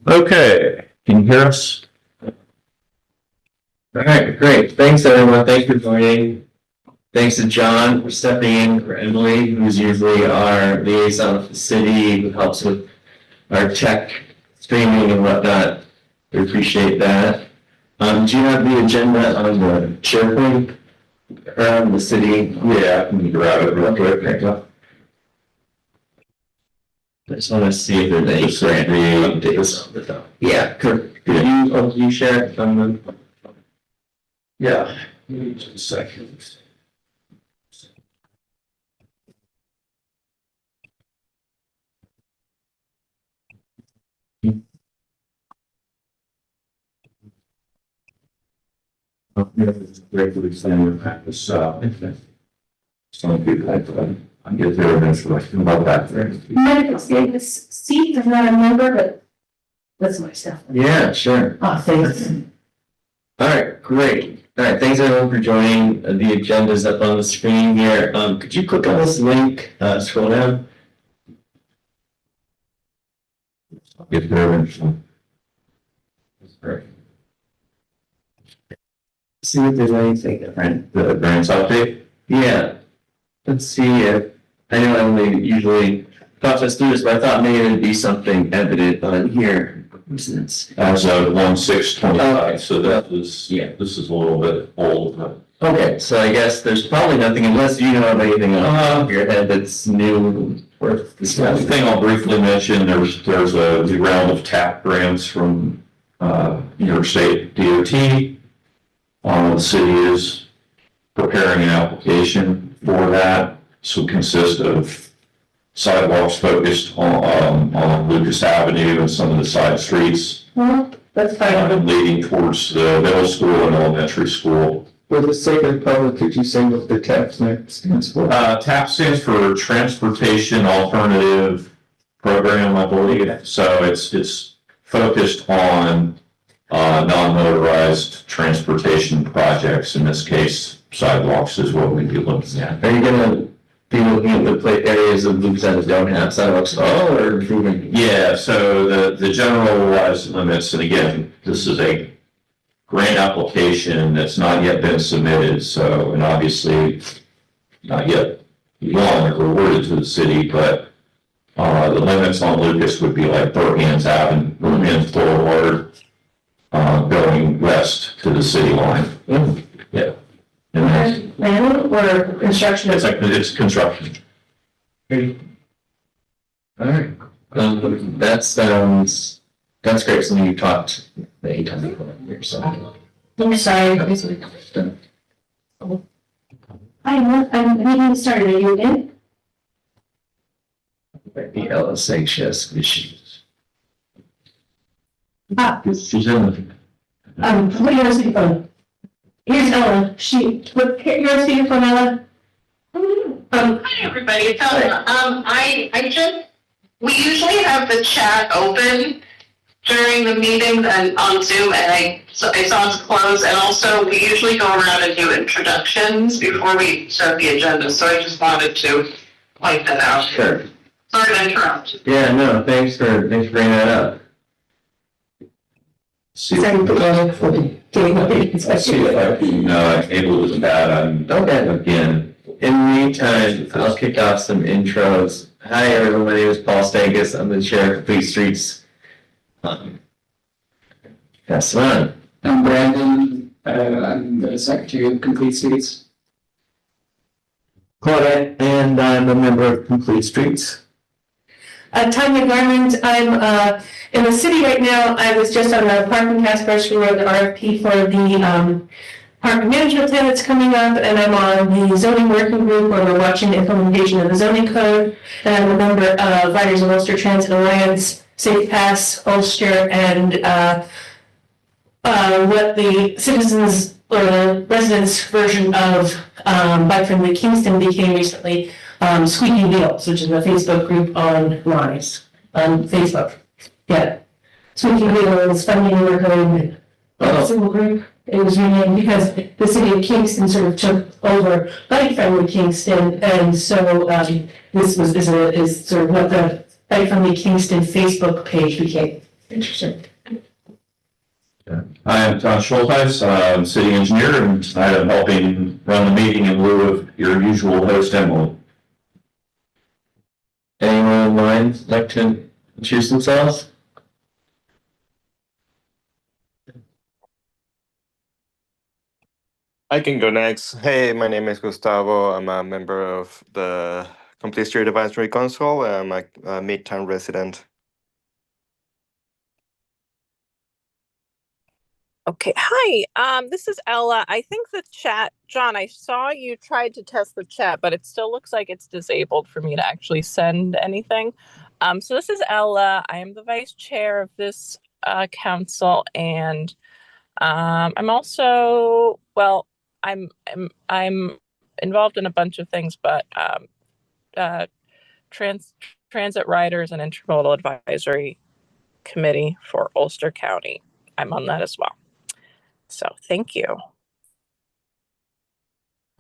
Okay, can you hear us? All right, great. Thanks, everyone. Thanks for joining. Thanks to John for stepping in for Emily, who's usually our liaison with the city, who helps with our tech streaming and whatnot. We appreciate that. Do you have the agenda on the SharePoint around the city? Yeah, I can grab it real quick. I just want to see if there's any grant updates on the top. Yeah, could you share it on the? Yeah, give me just a second. Regularly standard practice, some people like to, I get there eventually, about that. Medical status seat, I'm not a member, but that's my stuff. Yeah, sure. Oh, thanks. All right, great. All right, thanks everyone for joining. The agenda's up on the screen here. Could you click on this link, scroll down? I'll get there eventually. Right. See if there's anything different. The grants update? Yeah. Let's see if, I know Emily usually talks us through this, but I thought maybe there'd be something evident on here. As of 1/6/25, so that was, Yeah. this is a little bit old. Okay, so I guess there's probably nothing, unless you know of anything on your head that's new worth The discussing. thing I'll briefly mention, there's a new round of TAP grants from New York State DOT. The city is preparing an application for that. This will consist of sidewalks focused on Lucas Avenue and some of the side streets Well, that's fine. leading towards the middle school and elementary school. For the sake of the public, could you say what the TAP stands for? TAP stands for Transportation Alternative Program, I believe. So it's focused on non-motorized transportation projects. In this case, sidewalks is what we'd be looking at. Are you gonna be looking at the areas of Lucas that don't have sidewalks at all, or improving? Yeah, so the generalized limits, and again, this is a grant application that's not yet been submitted, so, and obviously not yet won or awarded to the city, but the limits on Lucas would be like Burhans Avenue, Burhans Boulevard, going west to the city line. Yeah. And that's, Planning or construction? it's construction. All right. That's great. Something you talked the 8 times before here, so. I'm sorry. I'm meeting started. Are you in? The LSA just issues. She's in. Put your speakerphone. Here's Ella. Put your speakerphone, Ella. Hi, everybody. It's Ella. We usually have the chat open during the meetings and on Zoom, and I saw it's closed. And also, we usually go around and do introductions before we start the agenda. So I just wanted to point that out. Sure. Sorry to interrupt. Yeah, no, thanks for bringing that up. See Sorry if for going for me. I see if I can able to that. Okay. Again. In the meantime, I'll kick off some intros. Hi, everyone. My name is Paul Stankus. I'm the chair of Complete Streets. Pass it on. I'm Brandon, I'm the secretary of Complete Streets. Claudette, and I'm a member of Complete Streets. Tanya Garland, I'm in the city right now. I was just on the parking task force. We wrote the RFP for the parking management plan that's coming up, and I'm on the zoning working group where we're watching the implementation of the zoning code. And I'm a member of Riders of Ulster Transit Alliance, Safe Pass, Ulster, and what the citizens or the residents version of Bike Friendly Kingston became recently. Squeaky Wheels, which is a Facebook group on Facebook. Yeah. Squeaky Wheels, funding working civil group. It was renamed because the city of Kingston sort of took over Bike Friendly Kingston, and so this is sort of what the Bike Friendly Kingston Facebook page became. Interesting. I am Todd Schultheis, city engineer, and I am helping run the meeting in lieu of your usual host, Emily. Anyone online like to introduce themselves? I can go next. Hey, my name is Gustavo. I'm a member of the Complete Street Advisory Council. I'm a Midtown resident. Okay, hi. This is Ella. I think the chat, John, I saw you tried to test the chat, but it still looks like it's disabled for me to actually send anything. So this is Ella. I am the vice chair of this council, and I'm also, well, I'm involved in a bunch of things, but transit riders and intermodal advisory committee for Ulster County. I'm on that as well. So thank you.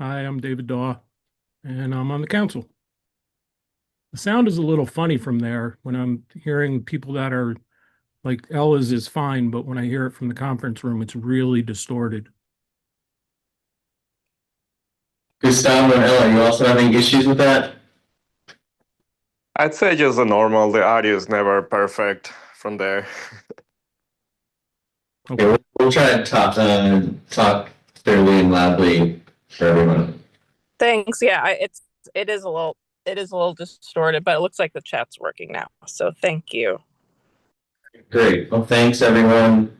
Hi, I'm David Daw, and I'm on the council. The sound is a little funny from there when I'm hearing people that are like Ella's is fine, but when I hear it from the conference room, it's really distorted. Gustavo and Ella, you also having issues with that? I'd say just the normal. The audio is never perfect from there. Okay, we'll try to talk fairly and loudly for everyone. Thanks. Yeah, it is a little distorted, but it looks like the chat's working now. So thank you. Great. Well, thanks everyone.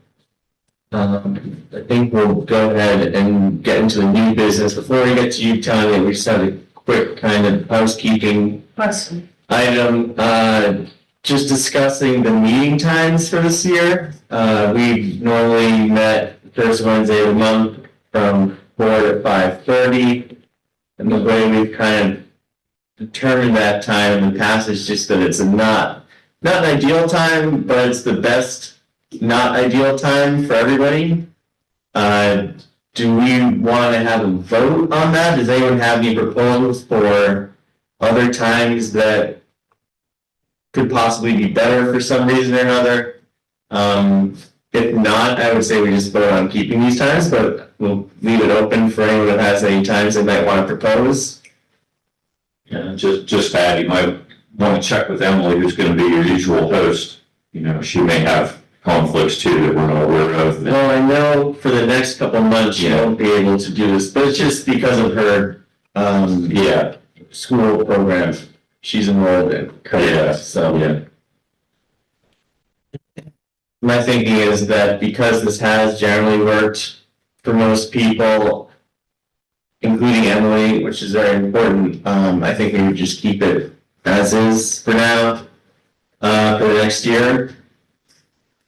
I think we'll go ahead and get into the new business. Before we get to you, Tanya, we just have a quick kind of housekeeping item. Just discussing the meeting times for this year. We've normally met first Wednesday of the month from 4 to 5:30. And the way we've kind of determined that time in the past is just that it's not an ideal time, but it's the best not ideal time for everybody. Do we want to have a vote on that? Does anyone have any proposals for other times that could possibly be better for some reason or another? If not, I would say we just vote on keeping these times, but we'll leave it open for anyone that has any times they might want to propose. Yeah, just to add, you might want to check with Emily, who's going to be your usual host. You know, she may have conflicts too that we're not aware of. Well, I know for the next couple months she won't be able to do this, but it's just because of her school program she's enrolled in. My thinking is that because this has generally worked for most people, including Emily, which is very important, I think we would just keep it as is for now, for the next year.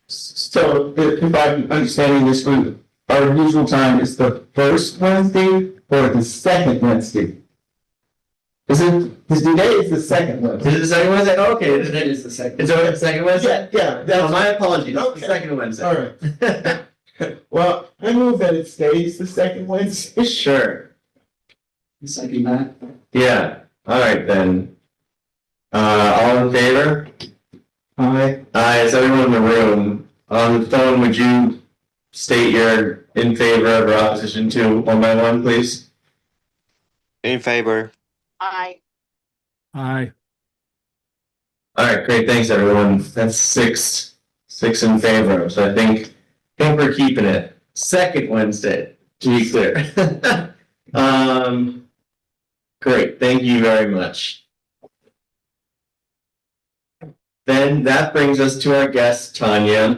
So if I'm understanding this, our usual time is the first Wednesday or the second Wednesday? Because today is the second Wednesday. Is it the second Wednesday? Oh, okay. It is the second. Is it the second Wednesday? Yeah. My apologies. It's Okay. the second Wednesday. All right. Well, I move that it stays the second Wednesday. Sure. Second that. Yeah. All right then. All in favor? Aye. Aye. Is everyone in the room? On the phone, would you state you're in favor of or opposition to one by one, please? In favor. Aye. All right, great. Thanks, everyone. That's six in favor. So I think we're keeping it. Second Wednesday, to be clear. Great. Thank you very much. Then that brings us to our guest, Tanya,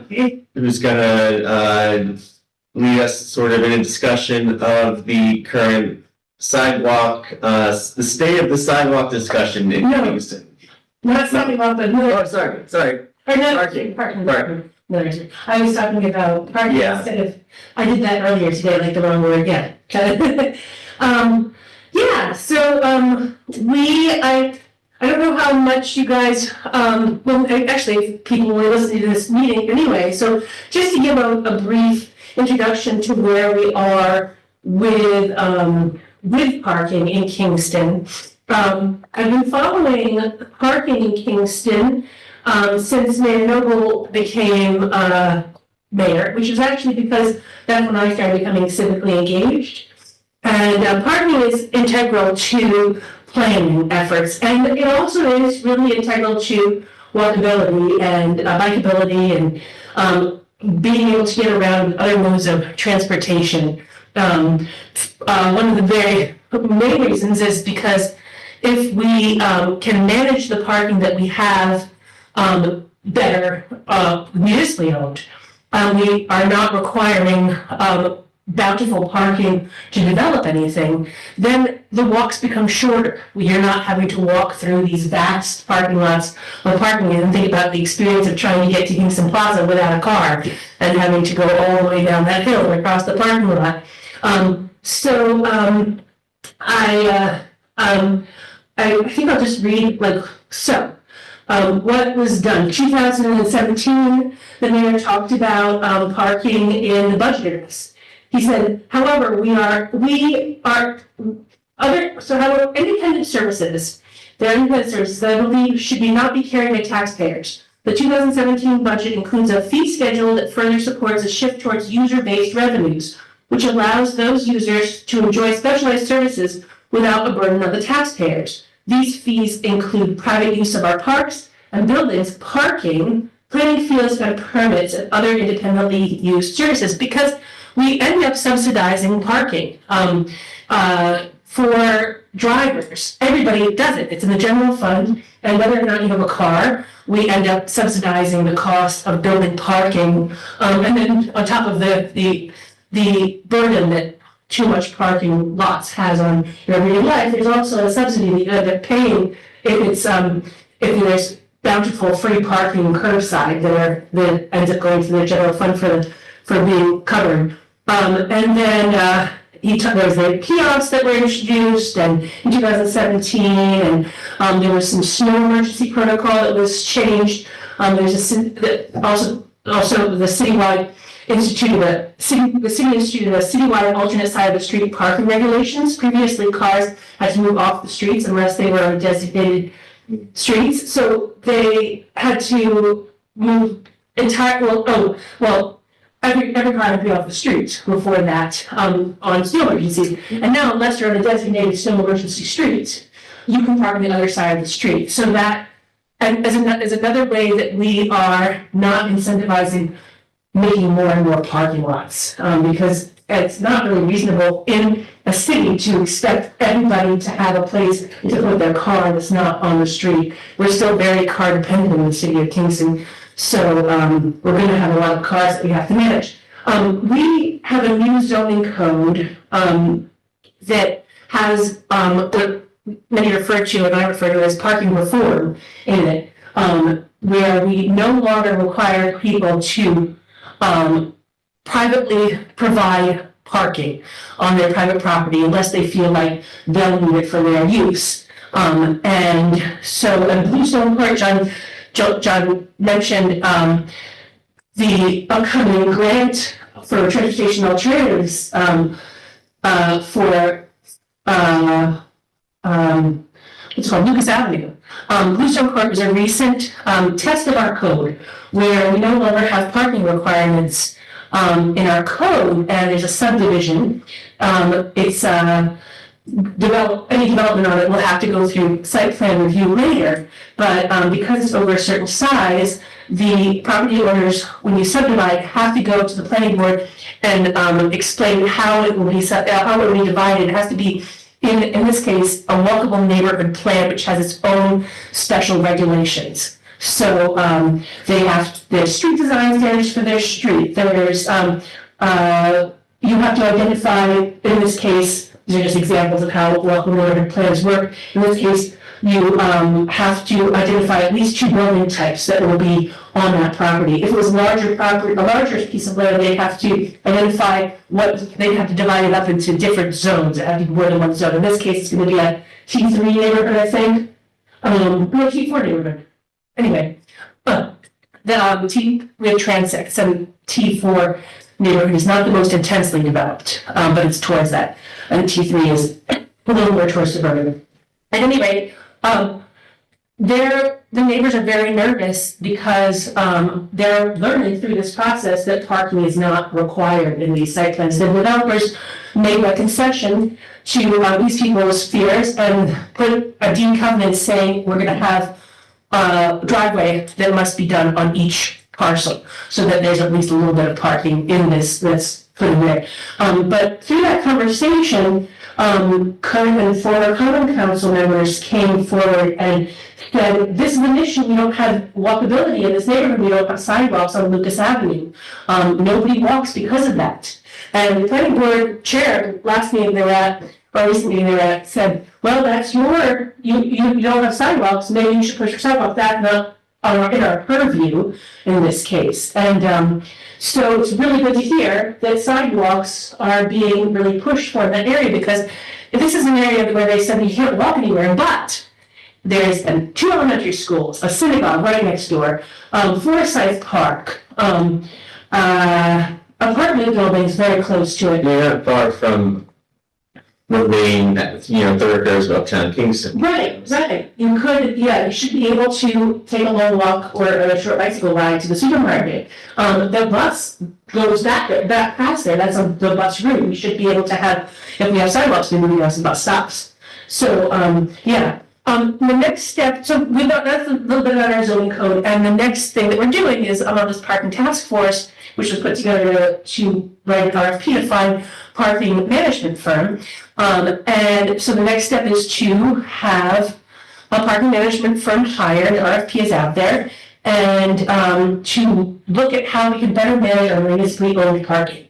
who's gonna lead us sort of in a discussion of the current sidewalk, the state of the sidewalk discussion in Kingston. Not sidewalk, but Oh, sorry. Or no, Parking. parking. Parking. No, I was talking about parking Yeah. instead of, I did that earlier today, like the wrong word, yeah. I don't know how much you guys, actually, people will listen to this meeting anyway, so just to give a brief introduction to where we are with parking in Kingston. I've been following parking in Kingston since Mayor Noble became mayor, which is actually because that's when I started becoming civically engaged. And parking is integral to planning efforts, and it also is really integral to walkability and bikeability and being able to get around other modes of transportation. One of the very main reasons is because if we can manage the parking that we have better municipally owned, we are not requiring bountiful parking to develop anything, then the walks become shorter. You're not having to walk through these vast parking lots of parking, and think about the experience of trying to get to Kingston Plaza without a car and having to go all the way down that hill and across the parking lot. I think I'll just read what was done. 2017, the mayor talked about parking in the budget areas. He said, however, independent services, there are independent services that I believe should not be carried by taxpayers. The 2017 budget includes a fee schedule that further supports a shift towards user-based revenues, which allows those users to enjoy specialized services without a burden on the taxpayers. These fees include private use of our parks and buildings, parking, planning fields and permits, and other independently used services, because we end up subsidizing parking for drivers. Everybody does it. It's in the general fund, and whether or not you have a car, we end up subsidizing the cost of building parking, and then on top of the burden that too much parking lots has on your everyday life, there's also a subsidy that you end up paying if there's bountiful free parking curbside that ends up going to the general fund for being covered. And then there was the kiosks that were introduced and in 2017, and there was some snow emergency protocol that was changed. There's also the citywide the city instituted a citywide alternate side of the street parking regulations. Previously, cars had to move off the streets unless they were on designated streets, so they had to move every car had to be off the street before that on snow emergencies. And now, unless you're on a designated snow emergency street, you can park on the other side of the street. So that is another way that we are not incentivizing making more and more parking lots, because it's not really reasonable in a city to expect everybody to have a place to put their car that's not on the street. We're still very car dependent in the city of Kingston, so we're going to have a lot of cars that we have to manage. We have a new zoning code that has what many refer to and I refer to as parking reform in it, where we no longer require people to privately provide parking on their private property unless they feel like they'll need it for their use. And so in Bluestone Court, John mentioned the upcoming grant for transportation alternatives for what's called Lucas Avenue. Bluestone Court was a recent test of our code where we no longer have parking requirements in our code, and there's a subdivision. It's any development on it will have to go through site plan review later, but because it's over a certain size, the property owners, when you subdivide, have to go to the planning board and explain how it will be divided. It has to be, in this case, a walkable neighborhood plan, which has its own special regulations. So there's street design standards for their street. There's you have to identify, in this case, these are just examples of how walkable neighborhood plans work. In this case, you have to identify at least 2 building types that will be on that property. If it was a larger piece of land, they'd have to identify they'd have to divide it up into different zones. It had to be more than one zone. In this case, it's going to be a T3 neighborhood, I think. No, T4 neighborhood. Anyway, we have transects, and T4 neighborhood is not the most intensely developed, but it's towards that. And T3 is a little more towards suburban. At any rate, there the neighbors are very nervous because they're learning through this process that parking is not required in these site plans. The developers made a concession to these people's fears and put a deed covenant saying we're going to have a driveway that must be done on each parcel so that there's at least a little bit of parking in this that's put in there. But through that conversation, current and former common council members came forward and said, this is an issue, we don't have walkability in this neighborhood, we don't have sidewalks on Lucas Avenue. Nobody walks because of that. And the planning board chair, last meeting they were at, or recent meeting they were at, said, well, that's you don't have sidewalks, maybe you should push your sidewalk back in our purview in this case. And so it's really good to hear that sidewalks are being really pushed for in that area, because this is an area where they said you can't walk anywhere, but there's 2 elementary schools, a synagogue right next door, Forsyth Park, apartment buildings very close to it. You're not far from the main, thoroughfares of Uptown Kingston. Right. You could, you should be able to take a long walk or a short bicycle ride to the supermarket. The bus goes back past there. That's the bus route. We should be able to have, if we have sidewalks, maybe we have some bus stops. So, the next step, so that's a little bit about our zoning code, and the next thing that we're doing is on this parking task force, which was put together to write an RFP to find parking management firm. And so the next step is to have a parking management firm hired, the RFP is out there, and to look at how we can better manage our municipally owned parking.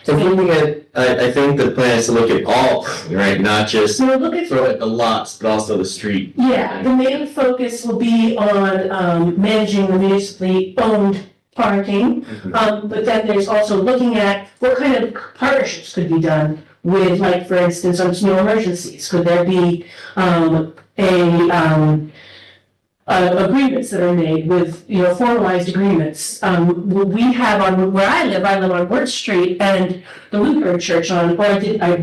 So looking at, I think the plan is to look at all, right, not just So look at for the lots, but also the street. Yeah, the main focus will be on managing the municipally owned parking. But then there's also looking at what kind of partnerships could be done with, like, for instance, on snow emergencies. Could there be agreements that are made with, formalized agreements? We have on where I live on Wirt Street and the Lutheran Church I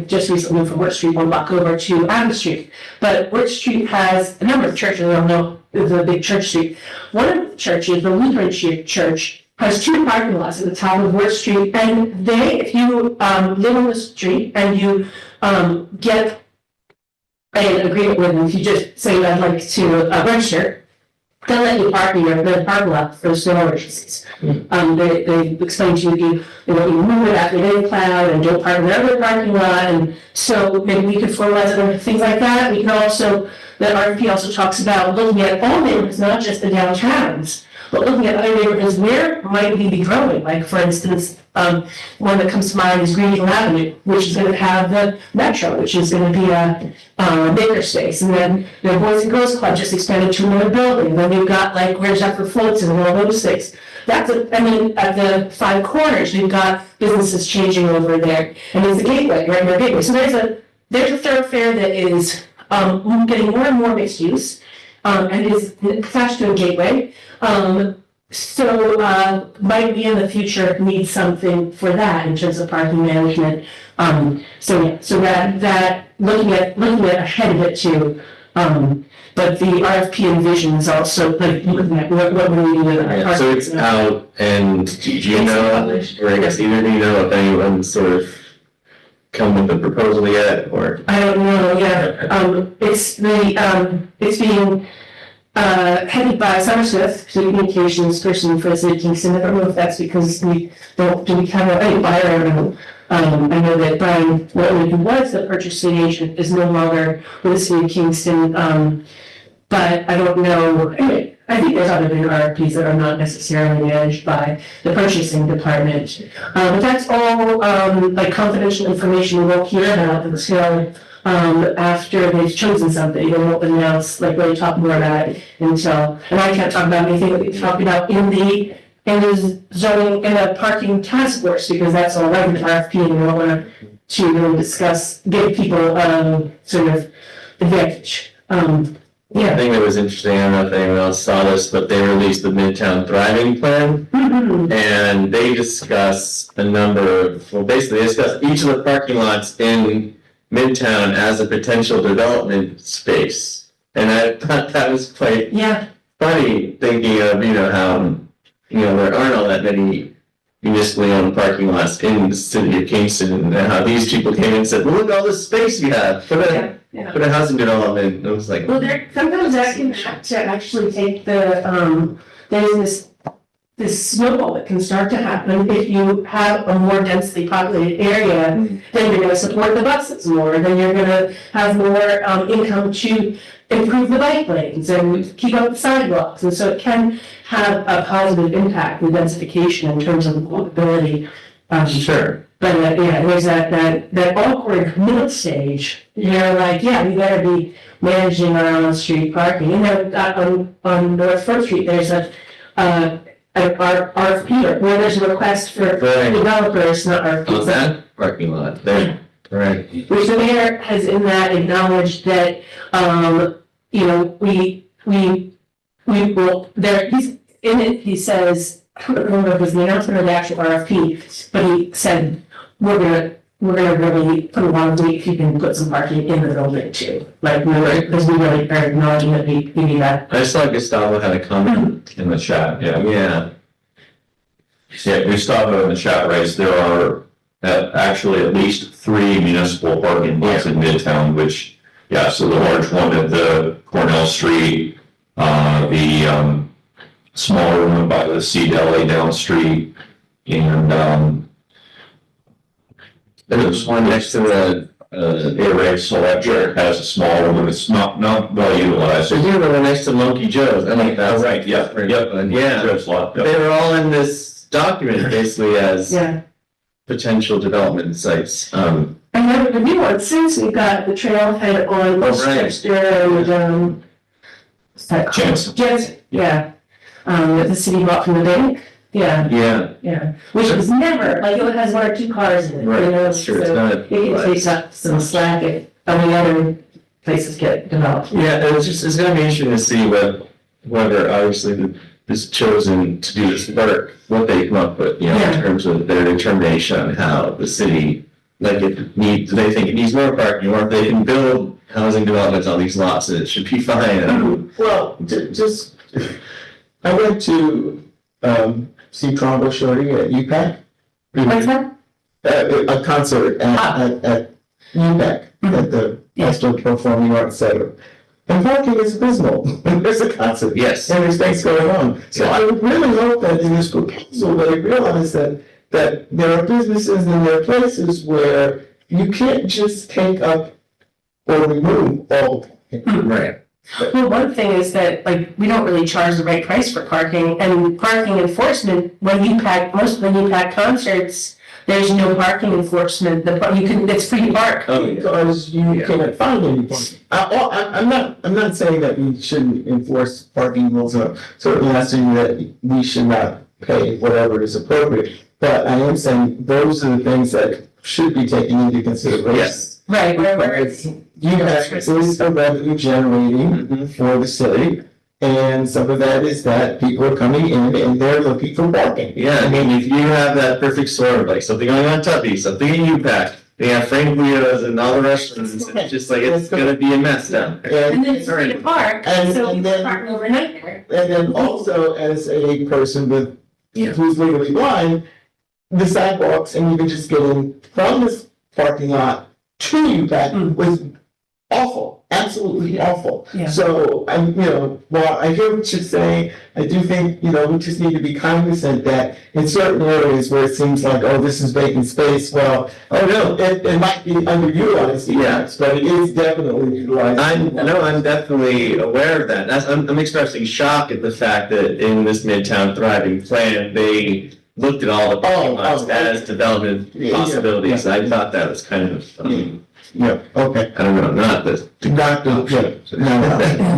just recently moved from Wirt Street 1 block over to Adams Street. But Wirt Street has a number of churches. I don't know the big church street. One of the churches, the Lutheran Church, has 2 parking lots at the top of Wirt Street, and if you live on the street and you get an agreement with them, if you just say I'd like to register, they'll let you park in your parking lot for snow emergencies. They explain to you, you move it after they plow and don't park in their parking lot, and so maybe we could formalize it or things like that. We can also, the RFP also talks about looking at all neighborhoods, not just the downtowns, but looking at other neighborhoods, where might we be growing? Like, for instance, one that comes to mind is Greenville Avenue, which is going to have the Metro, which is going to be a makerspace. And then the Boys and Girls Club just expanded to another building. Then we've got, like, where's Upper Floats and all those things. At the 5 corners, we've got businesses changing over there. And there's the Gateway, right near Gateway. So there's a thoroughfare that is getting more and more mixed use. And is attached to a gateway. Might we in the future need something for that in terms of parking management? So that looking at ahead of it too. But the RFP envisions also like looking at what we do with our parking. So it's out, and do you know, or I guess either do you know if anyone sort of come with a proposal yet, or? I don't know, it's being headed by Summer Smith, the communications person for the city of Kingston. I don't know if that's because we have any buyer, I don't know. I know that Brian Whitley, who was the purchasing agent, is no longer with the city of Kingston, but I don't know. Anyway, I think there's other big RFPs that are not necessarily managed by the purchasing department. But that's all like confidential information we won't hear about until after they've chosen something. They won't announce, like really talk more about it until, and I can't talk about anything that we talked about in the zoning, in the parking task force, because that's all right in the RFP, and we don't want to really discuss, give people sort of advantage. The thing that was interesting, I don't know if anyone else saw this, but they released the Midtown Thriving Plan, and they discuss a number of, basically they discuss each of the parking lots in Midtown as a potential development space. And I thought that was quite Yeah, funny, thinking of, how, there aren't all that many municipally owned parking lots in the city of Kingston, and how these people came in and said, well, look at all this space we have, put a housing development, and it was like. well, they're sometimes asking to actually take there's this snowball that can start to happen if you have a more densely populated area, then you're gonna support the buses more, then you're gonna have more, income to improve the bike lanes and keep up the sidewalks, and so it can have a positive impact with densification in terms of walkability. Sure. But, there's that awkward middle stage, you're like, yeah, we better be managing our on-street parking, on North Front Street, there's an RFP, where there's a request for Right. developers, not RFPs. On that parking lot there, right. Which the mayor has in that acknowledged that, we will, he's, in it, he says, I don't remember if it was the announcement or the actual RFP, but he said, we're gonna really put a lot of weight if you can put some parking in the building too. Like, because we really are acknowledging that we need that. I saw Gustavo had a comment. In the chat, yeah. Yeah. Yeah, Gustavo in the chat writes, there are actually at least 3 municipal parking lots in Midtown, which, so the large one at the Cornell Street, the smaller one by the Sea Deli down street, and There's one next to the, Array Selector has a smaller one, it's not well utilized. there's even one next to Monkey Joe's, I like that. Right, yeah, yep. Yeah. There's a lot, They were all in this document basically as Yeah. potential development sites. And then the new one, since we've got the trailhead on Westchester and, what's that called? Jansen. Yeah. That the city bought from the bank, yeah, which was never, like, it has 1 or 2 cars in it, Right, that's true, it's so not. it takes up some slack if any other places get developed. Yeah, it's gonna be interesting to see whether obviously is chosen to do this work, what they come up with, in terms of their determination on how the city, like, do they think it needs more parking, or if they can build housing developments on these lots, and it should be fine. Well, just, I went to, see Trombo Shorty at UPAC. What's that? A concert at UPAC, at the National Performing Arts Center. And parking is abysmal. There's a concert. Yes. And there's things going on. So I would really hope that in this proposal, they realize that there are businesses and there are places where you can't just take up or remove all. Right. Well, one thing is that, like, we don't really charge the right price for parking, and parking enforcement, most of the UPAC concerts, there's no parking enforcement, it's free to park. Because you can't find any parking. I'm not saying that we shouldn't enforce parking rules, or certainly not saying that we should not pay whatever is appropriate. But I am saying those are the things that should be taken into consideration. Yes. Right, is a revenue generating for the city. And some of that is that people are coming in and they're looking for parking. Yeah, I mean, if you have that perfect storm, like something going on Tuppy, something in UPAC, they have Frank Leo's and all the restaurants, it's just like, it's gonna be a mess down there. And then it's free to park, so you can park overnight there. And then also, as a person who's legally blind, the sidewalks and even just getting from this parking lot to UPAC was awful, absolutely awful. Yeah. So, while I hear what you're saying, I do think, we just need to be cognizant that in certain areas where it seems like, oh, this is vacant space, well, it might be underutilized, yes, but it is definitely utilized. I'm definitely aware of that. I'm expressing shock at the fact that in this Midtown Thriving Plan, they looked at all the parking lots as development possibilities. Yeah. I thought that was kind of, okay. I don't know, not the.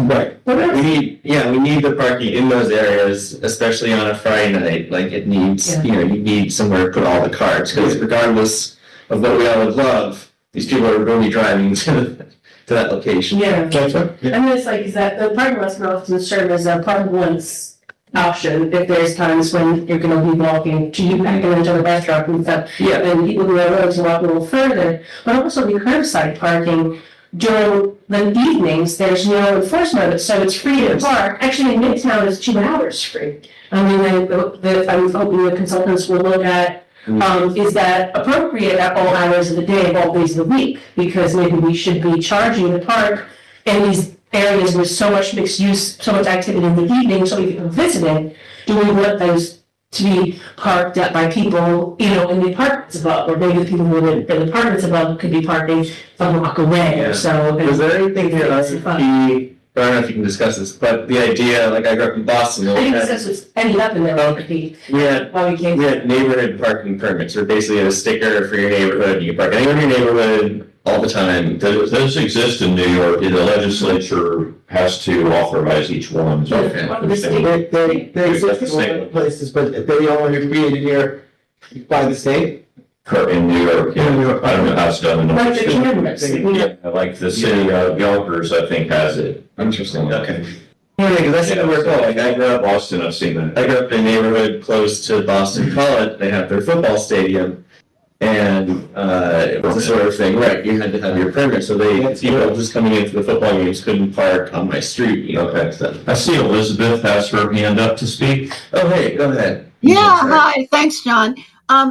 Right. We need the parking in those areas, especially on a Friday night. Like, it needs, you need somewhere to put all the cars, because regardless of what we all would love, these people are going to be driving to that location. Yeah. And it's like, is that the parking lots can often serve as a park once option if there's times when you're gonna be walking to UPAC and into the restaurant and stuff. Yeah. And people who are willing to walk a little further, but also the curbside parking, during the evenings, there's no enforcement of it, so it's free to park. Actually, in Midtown, it's 2 hours free. I mean, I'm hoping the consultants will look at, is that appropriate at all hours of the day, of all days of the week? Because maybe we should be charging the park in these areas with so much mixed use, so much activity in the evening, so we can visit it. Do we want those to be parked up by people, you know, in the apartments above, or maybe the people who live in the apartments above could be parking a block away or so. Was there anything here, I don't know if you can discuss this, but the idea, like I grew up in Boston. I think this was ended up in there. We had neighborhood parking permits, or basically a sticker for your neighborhood. You can park anywhere in your neighborhood all the time. Those exist in New York. The legislature has to authorize each one. So They exist in other places, but they only are created here by the state. In New York, yeah. In New York. I don't know how it's done in Like other the states. cameras. Yeah, like the city of Yonkers, I think, has it. Interesting. Okay. Yeah, because I seem to recall, like I grew up. Boston, I've seen that. I grew up in a neighborhood close to Boston College. They have their football stadium, and it was the sort of thing, right? You had to have your permit, so people just coming into the football games couldn't park on my street. You know, okay. So. I see Elizabeth has her hand up to speak. Oh, hey, go ahead. Yeah, hi. Thanks, John.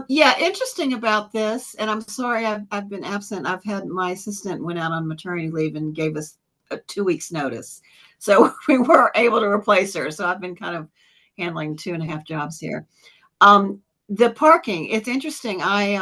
Yeah, interesting about this, and I'm sorry I've been absent. I've had my assistant went out on maternity leave and gave us a 2 weeks notice. So we were able to replace her. So I've been kind of handling 2.5 jobs here. The parking, it's interesting. I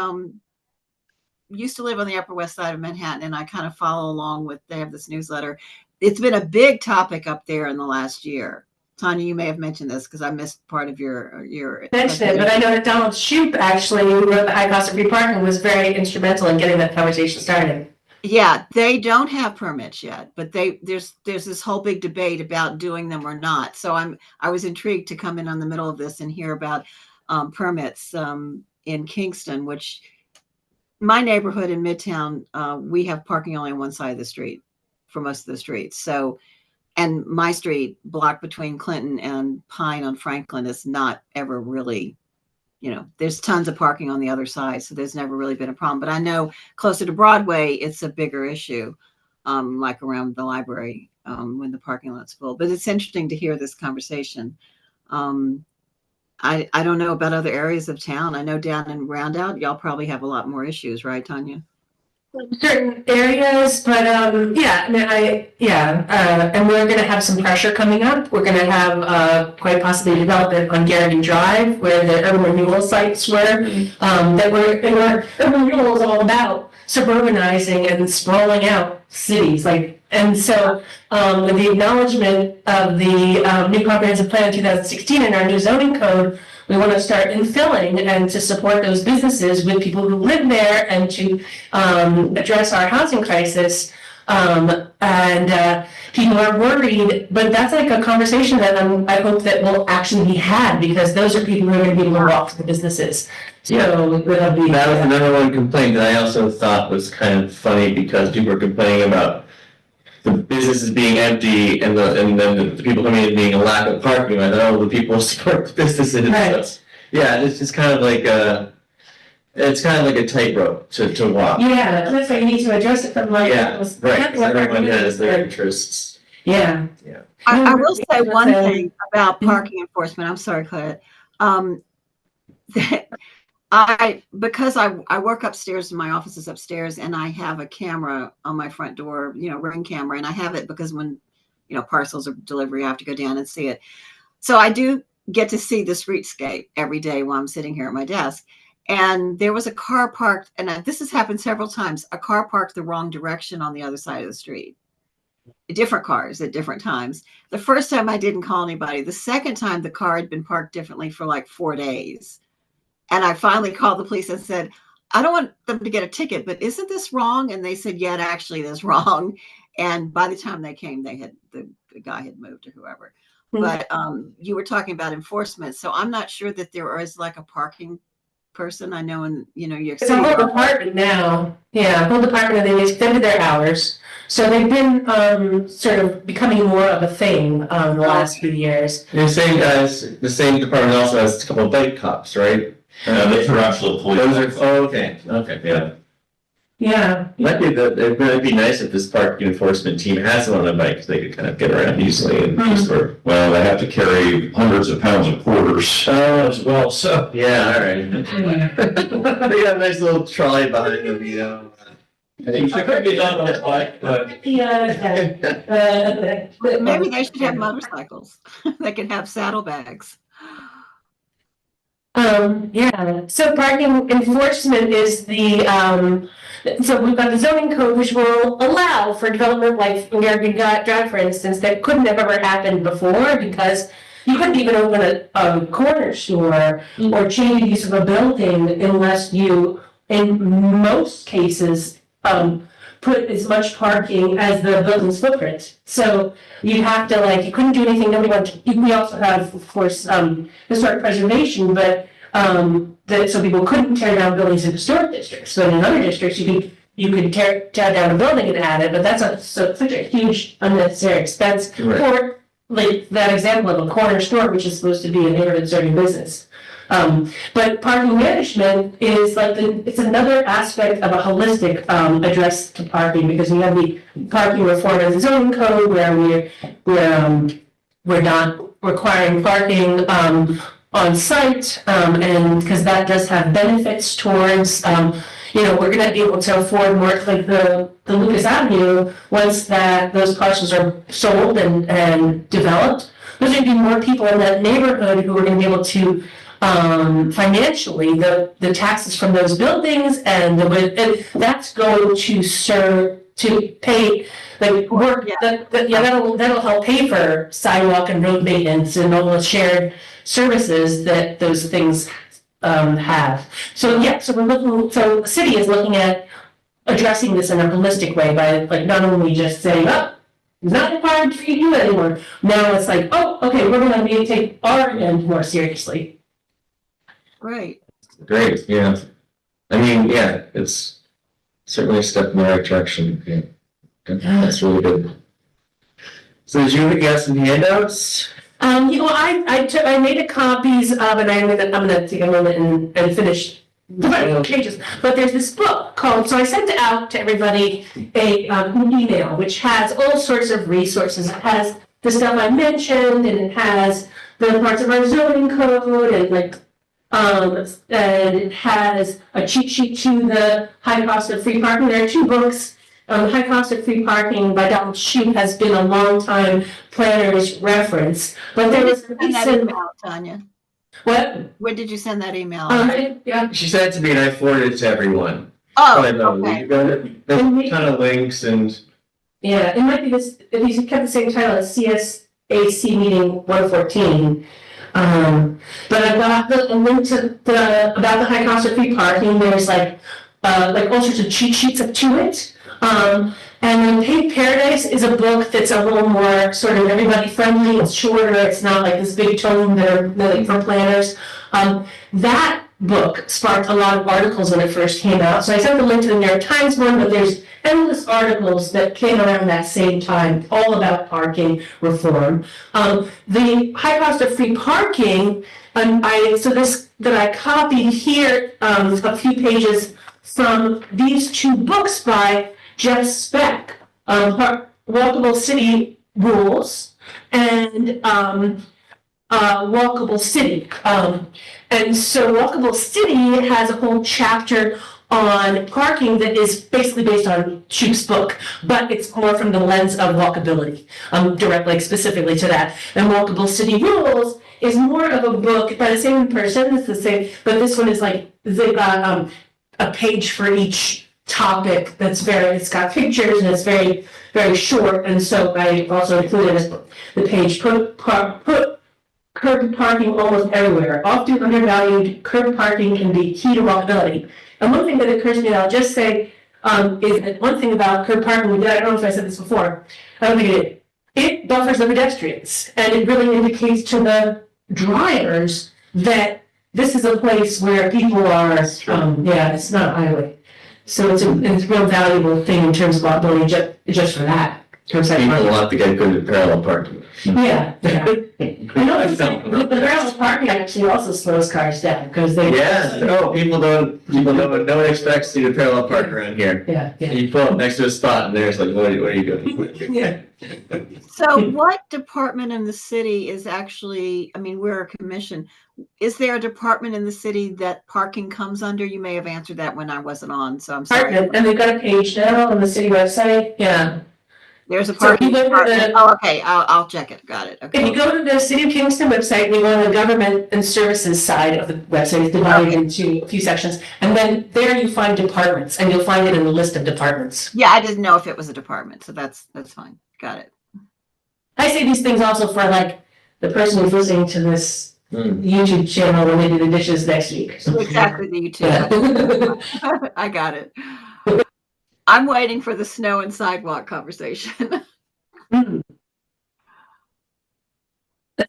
used to live on the Upper West Side of Manhattan, and I kind of follow along with, they have this newsletter. It's been a big topic up there in the last year. Tanya, you may have mentioned this because I missed part of your mentioned it, but I know that Donald Shoup actually, who wrote the high cost of free parking, was very instrumental in getting that conversation started. Yeah, they don't have permits yet, but there's this whole big debate about doing them or not. So I was intrigued to come in on the middle of this and hear about permits in Kingston, which my neighborhood in Midtown, we have parking only on one side of the street for most of the streets. So. And my street, blocked between Clinton and Pine on Franklin, is not ever really, you know, there's tons of parking on the other side. So there's never really been a problem. But I know closer to Broadway, it's a bigger issue, like around the library when the parking lot's full. But it's interesting to hear this conversation. I don't know about other areas of town. I know down in Roundout, y'all probably have a lot more issues, right, Tanya? Certain areas, but yeah, I mean, and we're going to have some pressure coming up. We're going to have quite possibly development on Garrity Drive, where the urban renewal sites were. Urban renewal is all about suburbanizing and sprawling out cities, and so with the acknowledgement of the new comprehensive plan in 2016 and our new zoning code, we want to start infilling and to support those businesses with people who live there and to address our housing crisis. And people are worried, but that's like a conversation that I hope that will actually be had, because those are people who are going to be able to walk to the businesses. So that was another one complaint that I also thought was kind of funny, because people were complaining about the businesses being empty and then the people coming in being a lack of parking. I thought, the people support the businesses. Right. So, yeah, it's just kind of like a tightrope to walk. Yeah, that's why you need to address it from right. Everyone has their interests. Yeah. I will say one thing about parking enforcement. I'm sorry, Claire. Because I work upstairs and my office is upstairs, and I have a camera on my front door, Ring camera, and I have it because when, parcels or delivery, I have to go down and see it. So I do get to see the streetscape every day while I'm sitting here at my desk. And there was a car parked, and this has happened several times, a car parked the wrong direction on the other side of the street. Different cars at different times. The first time I didn't call anybody. The second time the car had been parked differently for like 4 days. And I finally called the police and said, I don't want them to get a ticket, but isn't this wrong? And they said, yeah, actually this is wrong. And by the time they came, the guy had moved or whoever. Mm-hmm. But you were talking about enforcement. So I'm not sure that there is like a parking person. I know it's a whole department now. Yeah, a whole department, and they've extended their hours. So they've been sort of becoming more of a thing the last few years. The same department also has a couple of bike cops, right? Those are actual police. Okay, yeah. Yeah. It might be nice if this park enforcement team has one on a bike, so they could kind of get around easily and just sort of. Well, they have to carry hundreds of pounds of quarters as well, so. Yeah, all right. They got a nice little trolley behind them, you know. It could be done on a bike, but. Maybe they should have motorcycles. They could have saddlebags. Yeah, so parking enforcement is the, so we've got the zoning code which will allow for development like American Drive, for instance, that couldn't have ever happened before because you couldn't even open a corner store or change the use of a building unless you, in most cases, put as much parking as the building's footprint. So you have to you couldn't do anything, we also have, of course, historic preservation, but so people couldn't tear down buildings in historic districts. So in other districts, you could tear down a building and add it, but that's such a huge unnecessary expense for that example of a corner store, which is supposed to be a neighborhood serving business. But parking management is it's another aspect of a holistic address to parking, because we have the parking reform of the zoning code where we're not requiring parking on site, and because that does have benefits towards we're going to be able to afford more, like the Lucas Avenue, once those parcels are sold and developed. There's going to be more people in that neighborhood who are going to be able to financially the taxes from those buildings and that's going to serve to pay work that'll help pay for sidewalk and road maintenance and all the shared services that those things have. So so the city is looking at addressing this in a holistic way by not only just saying, oh, it's not required for you anymore. Now it's okay, we're going to take our end more seriously. Great. Great, yeah. I mean, yeah, it's certainly a step in the right direction. Yeah. That's really good. So did you get some handouts? I made copies of, and I'm gonna take a moment and finish the final pages. But there's this book called. So I sent it out to everybody an email which has all sorts of resources. It has the stuff I mentioned, and it has the parts of our zoning code, and and it has a cheat sheet to the high cost of free parking. There are two books. High Cost of Free Parking by Donald Shoup has been a long time planner's reference. But there was a recent email, Tanya. What? When did you send that email? Yeah. She sent it to me and I forwarded it to everyone. Oh, okay. You got it? There's a ton of links and. Yeah, it might be this. If you kept the same title as CSAC meeting 114. But I got a link to about the high cost of free parking. There's all sorts of cheat sheets up to it. And then Paved Paradise is a book that's a little more sort of everybody friendly. It's shorter. It's not like this big tome that for planners. That book sparked a lot of articles when it first came out. So I sent the link to the New York Times one, but there's endless articles that came around that same time, all about parking reform. The high cost of free parking, that I copied here, a few pages from these two books by Jeff Speck, Walkable City Rules and Walkable City. And so Walkable City has a whole chapter on parking that is basically based on Shoup's book, but it's more from the lens of walkability, specifically to that. And Walkable City Rules is more of a book by the same person, it's the same, but this one is they've got a page for each topic it's got pictures and it's very, very short. And so I also included the page, put curb parking almost everywhere. Often undervalued, curb parking can be key to walkability. And one thing that occurs to me, I'll just say, is that one thing about curb parking, I don't know if I said this before, I don't think it did. It buffers the pedestrians, and it really indicates to the drivers that this is a place where people are, it's not a highway. So it's a real valuable thing in terms of walkability just for that. curbside People parking. will have to get good at parallel parking. Yeah, yeah. I know, the parallel parking actually also slows cars down, because they. Yeah, no, people no one expects you to parallel park around here. Yeah, yeah. And you pull up next to a spot and there's like, what are you doing? Yeah. So what department in the city is actually, I mean, we're a commission. Is there a department in the city that parking comes under? You may have answered that when I wasn't on, so I'm sorry. Parking, and they've got a page now on the city website, yeah. There's a So if you parking go to department. the- Oh, okay, I'll check it. Got it. If you Okay. go to the City of Kingston website, and you go on the government and services side of the website, it's divided into a few sections. And then there you find departments, and you'll find it in the list of departments. Yeah, I didn't know if it was a department, so that's fine. Got it. I say these things also for like the person who's listening to this YouTube channel when they do the dishes next week. Exactly the Yeah. utility. I got it. I'm waiting for the snow and sidewalk conversation. Isn't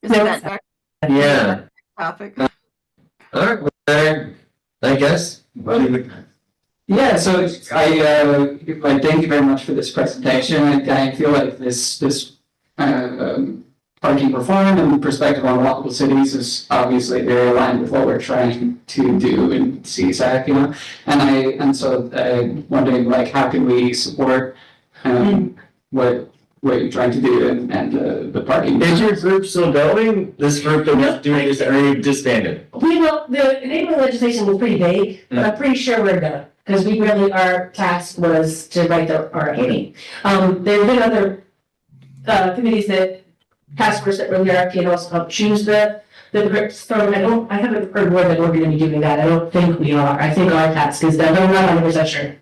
that Yeah. topic? All right, well, I guess. Yeah, so I thank you very much for this presentation. I feel like this parking reform and perspective on local cities is obviously very aligned with what we're trying to do in CSAC, you know. And so I'm wondering, like, how can we support what you're trying to do and the parking. Is your group still going? This group that was doing this, are you disbanded? We will, the enabling legislation was pretty vague, but I'm pretty sure we're done, because we really, our task was to write the RFP. There have been other committees that, task force that wrote the RFP and also helped choose the groups from, I haven't heard word that we're gonna be doing that, I don't think we are, I think our task is done, I'm not 100% sure.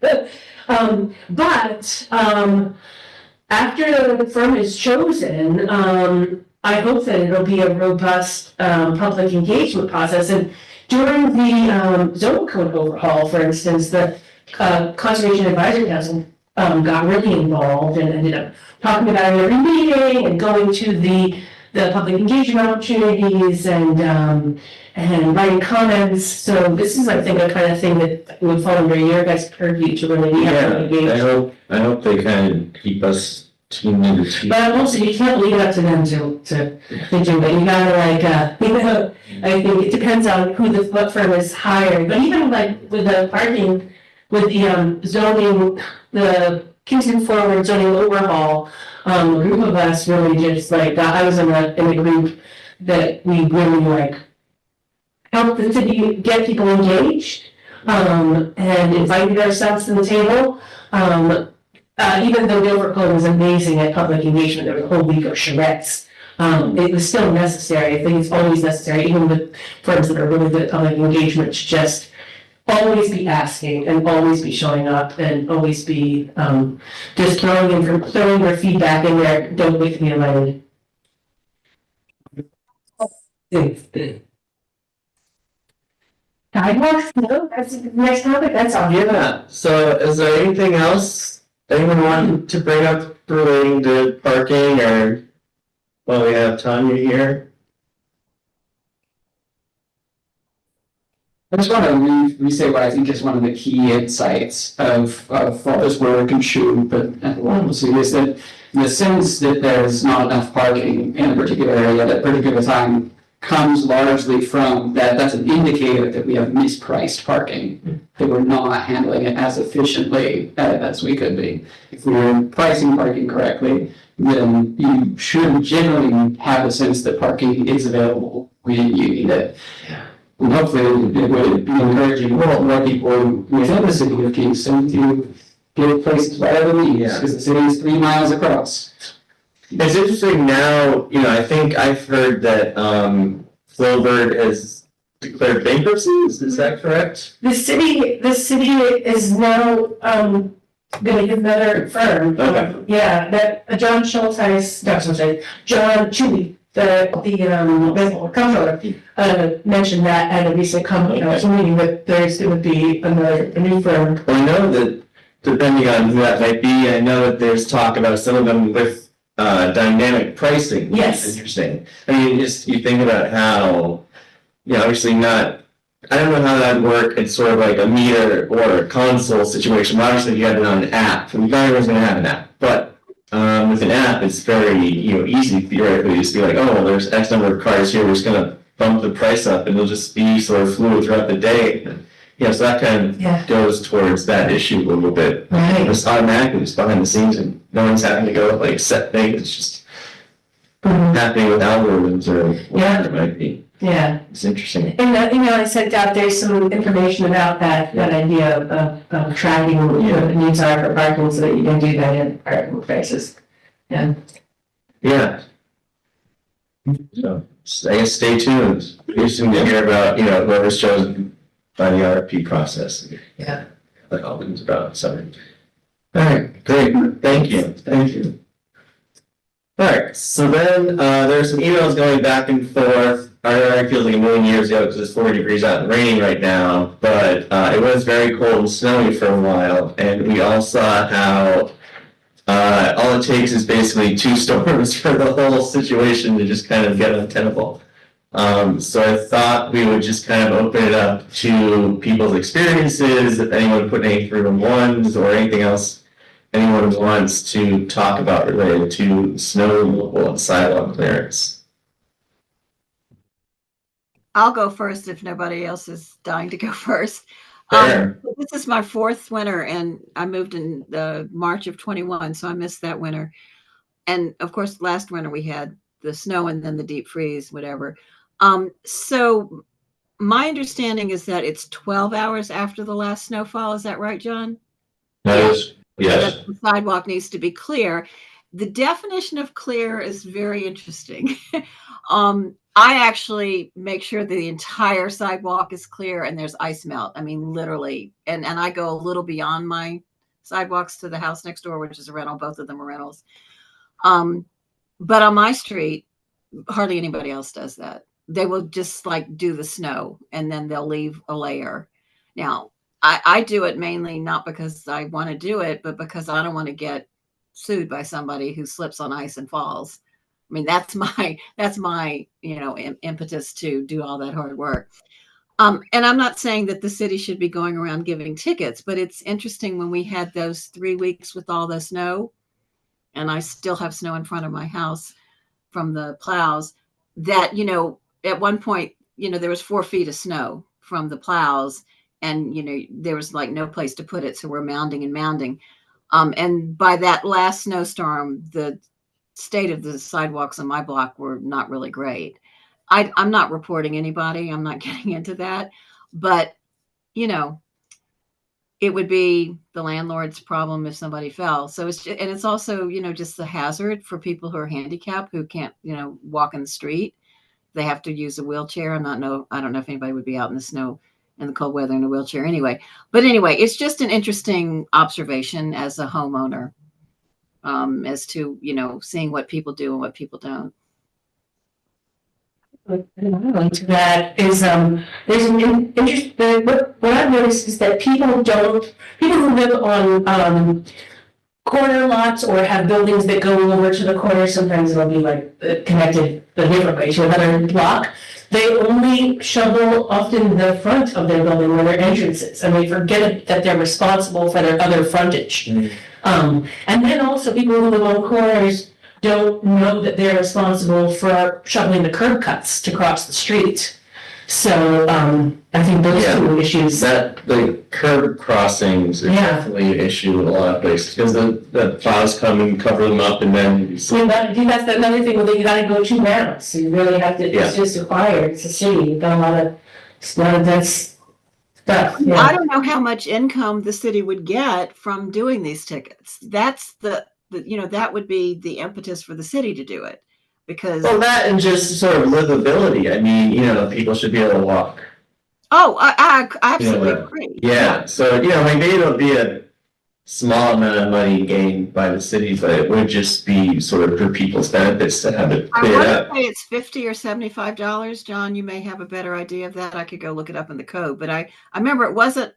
After the firm is chosen, I hope that it'll be a robust public engagement process. And during the zone code overhaul, for instance, the Conservation Advisory Council got really involved and ended up talking about it every meeting and going to the public engagement opportunities and writing comments. So this is, I think, a kind of thing that would fall under your guys' purview to really be engaged. I hope they kind of keep us tuned into team. But also, you can't leave it up to them to do it. You gotta I think it depends on what firm is hired. But even like with the parking, with the zoning, the Kingston Forward zoning overhaul, a group of us really just I was in a group that we really helped the city get people engaged, and invited ourselves to the table. Even though the overcall was amazing at public engagement, there was a whole week of charrettes. It was still necessary. I think it's always necessary, even with firms that are really good at public engagement, to just always be asking and always be showing up and always be just throwing their feedback in there. Don't wait to be invited. Sidewalks? No, that's the next topic. That's all. Yeah, so is there anything else anyone want to bring up relating to parking or while we have Tanya here? I just want to re-say what I think is one of the key insights of all this work and shoot, but obviously is that the sense that there's not enough parking in a particular area at a particular time comes largely from that's an indicator that we have mispriced parking, that we're not handling it as efficiently as we could be. If we were pricing parking correctly, then you should generally have a sense that parking is available when you need it. And hopefully it would be encouraging more people within the city of Kingston to get places wherever they need, because the city is 3 miles across. It's interesting now, I think I've heard that Flowbird has declared bankruptcy, is that correct? The city is now gonna get another firm. Okay. Yeah, that John Chewy, the comptroller, mentioned that at a recent council meeting, that there's gonna be a new firm. Well, I know that depending on who that might be, I know that there's talk about some of them with dynamic pricing. Which Yes. is interesting. I mean, you think about how, obviously not, I don't know how that would work in sort of like a meter or a console situation. Obviously, if you had it on an app, and not everyone's going to have an app, but with an app, it's very, easy theoretically, just be like, oh, well, there's X number of cars here, we're just gonna bump the price up, and it'll just be sort of fluid throughout the day. So that kind of Yeah. goes towards that issue a little bit. Right. It's automatically, it's behind the scenes, and no one's having to go like set things, it's just Mhm. happening with algorithms or whatever it might be. Yeah. It's interesting. And, I sent out there some information about that idea of tracking what the needs are for parking so that you can do that in parking places. Yeah. Yeah. So I guess stay tuned. Interesting to hear about, whoever's chosen by the RFP process. Yeah. Like all things about, so. All right, great. Thank you. Thank you. All right, so then there's some emails going back and forth. I already feels like a million years ago because it's 40 degrees out and raining right now, but it was very cold and snowy for a while, and we all saw how all it takes is basically 2 storms for the whole situation to just kind of get untenable. So I thought we would just kind of open it up to people's experiences, if anyone put any 311s or anything else anyone wants to talk about related to snow removal and sidewalk clearance. I'll go first if nobody else is dying to go first. Fair. This is my 4th winter, and I moved in the March of 21, so I missed that winter. And of course, last winter we had the snow and then the deep freeze, whatever. So my understanding is that it's 12 hours after the last snowfall. Is that right, John? Yes. That the sidewalk needs to be clear. The definition of clear is very interesting. I actually make sure that the entire sidewalk is clear and there's ice melt. I mean, literally. And I go a little beyond my sidewalks to the house next door, which is a rental. Both of them are rentals. But on my street, hardly anybody else does that. They will just like do the snow and then they'll leave a layer. Now, I do it mainly not because I want to do it, but because I don't want to get sued by somebody who slips on ice and falls. I mean, that's my impetus to do all that hard work. And I'm not saying that the city should be going around giving tickets, but it's interesting when we had those 3 weeks with all the snow, and I still have snow in front of my house from the plows, that, at one point, there was 4 feet of snow from the plows, and, there was like no place to put it. So we're mounding and mounding. And by that last snowstorm, the state of the sidewalks on my block were not really great. I'm not reporting anybody. I'm not getting into that. But, it would be the landlord's problem if somebody fell. So it's also, just the hazard for people who are handicapped, who can't, walk in the street. They have to use a wheelchair. I don't know if anybody would be out in the snow in the cold weather in a wheelchair anyway. But anyway, it's just an interesting observation as a homeowner, as to, seeing what people do and what people don't. To that is there's an interest. What I've noticed is that people who live on corner lots or have buildings that go over to the corner, sometimes they'll be like connected a different way to another block. They only shovel often the front of their building where their entrance is, and they forget that they're responsible for their other frontage. And then also people who live on corners don't know that they're responsible for shoveling the curb cuts to cross the street. So I think those 2 issues. That the curb crossings are definitely an issue in a lot of places because the plows come and cover them up, and then that's another thing. You got to go 2 rounds. So you really have to. It's just required. It's a city. You've got a lot of that stuff. Yeah. I don't know how much income the city would get from doing these tickets. That's that would be the impetus for the city to do it. Because that and just sort of livability. I mean, people should be able to walk. Oh, I absolutely agree. Yeah. So, maybe it'll be a small amount of money gained by the city, but it would just be sort of for people's benefits to have it cleared up. I want to say it's $50 or $75. John, you may have a better idea of that. I could go look it up in the code, but I remember it wasn't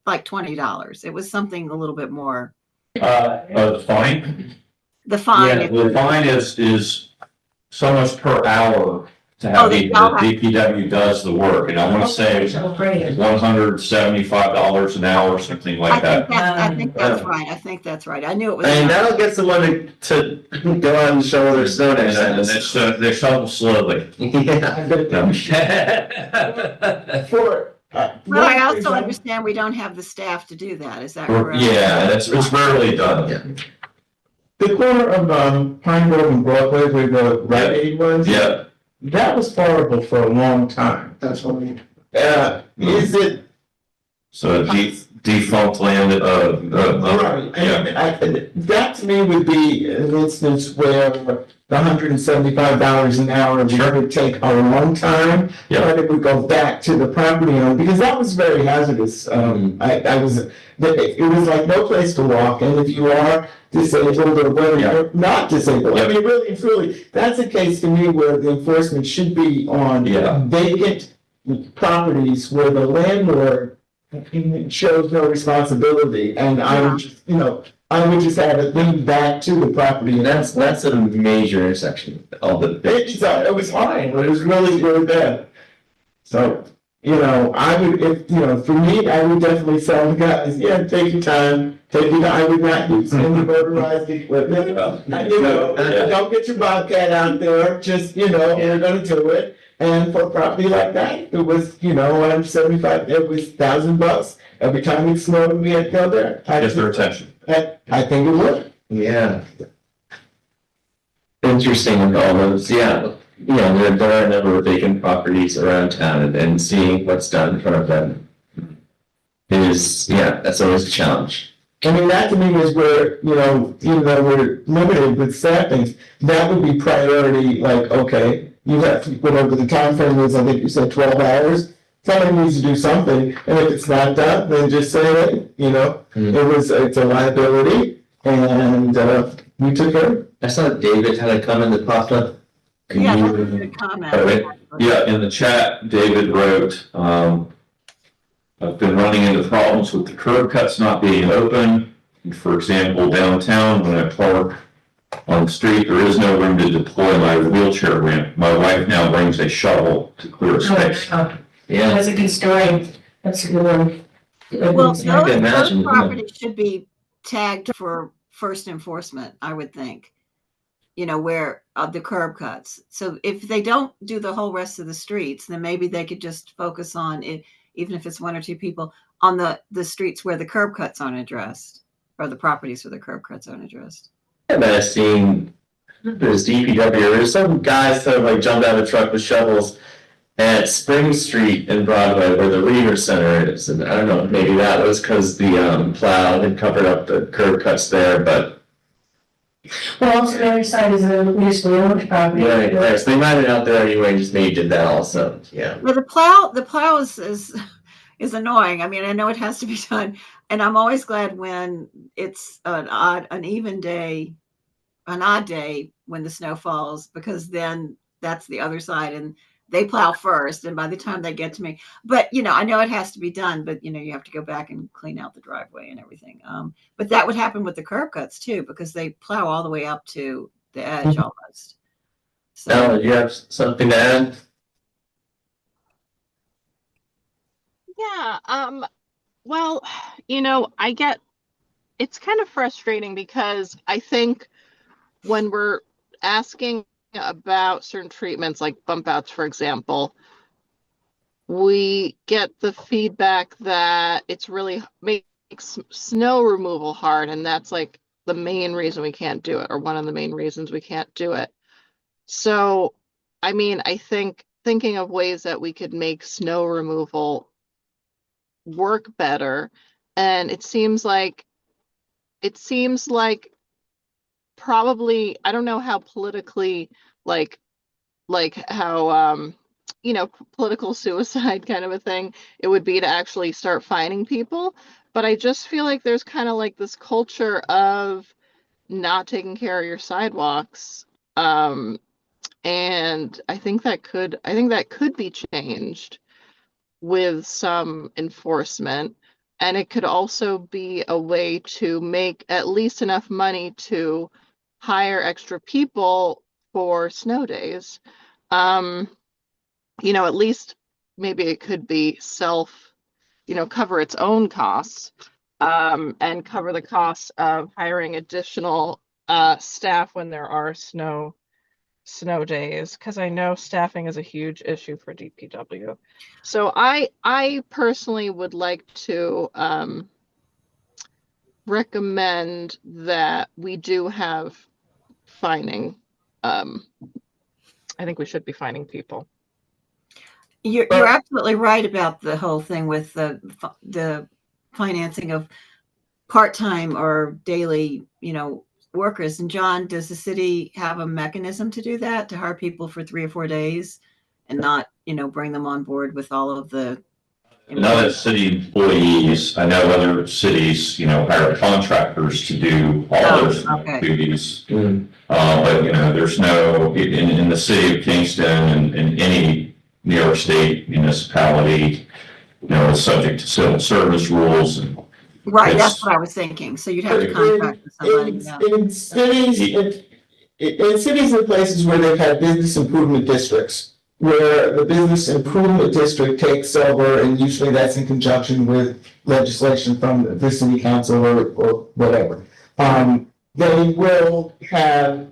like $20. It was something a little bit more. The fine? The fine. Yeah, the fine is so much per hour to have they the all have- DPW does the work, and I want to say it's Oh, great. $175 an hour or something like that. I think that's right. I think that's right. I knew it was. I mean, that'll get someone to go out and shovel their snow And next time. they shovel slowly. Yeah. For, But I also understand we don't have the staff to do that. Is that correct? Yeah, it's rarely done. the corner of Pine Grove and Broadway where the Rite Aid was. Yeah, That was horrible for a long time. That's what we. Is it so defunct land, right? yeah. And that to me would be an instance where the $175 an hour would take a long time. Yeah. But it would go back to the property owner because that was very hazardous. It was like no place to walk, and if you are disabled or whether you're not disabled, I mean, really and truly, that's a case to me where the enforcement should be on vacant properties where the landlord shows no responsibility, and I would just, I would just have it linked back to the property. And that's a major intersection. All the It was fine, but it was really, really bad. So, I would, for me, I would definitely tell the guys, take your time, I would not use any motorized equipment. Don't get your Bobcat out there, just, we're gonna do it. And for a property like that, it was, $175, it was $1,000 every time it snowed, we had to go there. Get their attention. I think it would. Yeah. Interesting with all those, yeah. There are a number of vacant properties around town and seeing what's done in front of them is, that's always a challenge. I mean, that to me is where, even though we're limited with staffing, that would be priority, like, okay, you have to put over the time frame is, I think you said 12 hours. Somebody needs to do something, and if it's not done, then just say it, it's a liability, and we took care of it. I saw David had a comment that popped up. Yeah, that's a good comment. Yeah, in the chat, David wrote, I've been running into problems with the curb cuts not being open. For example, downtown, when I park on the street, there is no room to deploy my wheelchair ramp. My wife now brings a shovel to clear space. Yeah. That's a good story. That's a good one. Well, I can imagine, those properties should be tagged for first enforcement, I would think. Where the curb cuts. So if they don't do the whole rest of the streets, then maybe they could just focus on it, even if it's one or two people, on the streets where the curb cuts aren't addressed, or the properties where the curb cuts aren't addressed. I've seen there's DPW, there's some guys that have jumped out of a truck with shovels at Spring Street in Broadway where the Leader Center is. And I don't know, maybe that was because the plow had covered up the curb cuts there, but. Well, also the other side is a municipal owned property. Right, so they might have been out there anyway, just maybe did that also, yeah. Well, the plow is annoying. I mean, I know it has to be done, and I'm always glad when it's an odd day when the snow falls, because then that's the other side and they plow first, and by the time they get to me, but I know it has to be done, but you have to go back and clean out the driveway and everything. But that would happen with the curb cuts too, because they plow all the way up to the edge almost. So, Now, do you have something to add? Yeah, well, I get it's kind of frustrating because I think when we're asking about certain treatments like bump outs, for example, we get the feedback that it's really makes snow removal hard, and that's the main reason we can't do it, or one of the main reasons we can't do it. So, I mean, I think thinking of ways that we could make snow removal work better, and it seems like probably, I don't know how politically how political suicide kind of a thing it would be to actually start fining people, but I just feel like there's kind of this culture of not taking care of your sidewalks, and I think that could be changed with some enforcement. And it could also be a way to make at least enough money to hire extra people for snow days. at least maybe it could be cover its own costs, and cover the costs of hiring additional staff when there are snow days, because I know staffing is a huge issue for DPW. So I personally would like to recommend that we do have fining. I think we should be fining people. You're absolutely right about the whole thing with the financing of part-time or daily, workers. And John, does the city have a mechanism to do that, to hire people for 3 or 4 days and not, bring them on board with all of the? Not as city employees. I know other cities, hire contractors to do all those duties. But there's no, in the city of Kingston and in any New York State municipality, is subject to civil service rules. And right, that's what I was thinking. So you'd have to contract with somebody. In cities and places where they've had business improvement districts, where the business improvement district takes over, and usually that's in conjunction with legislation from the city council or whatever. They will have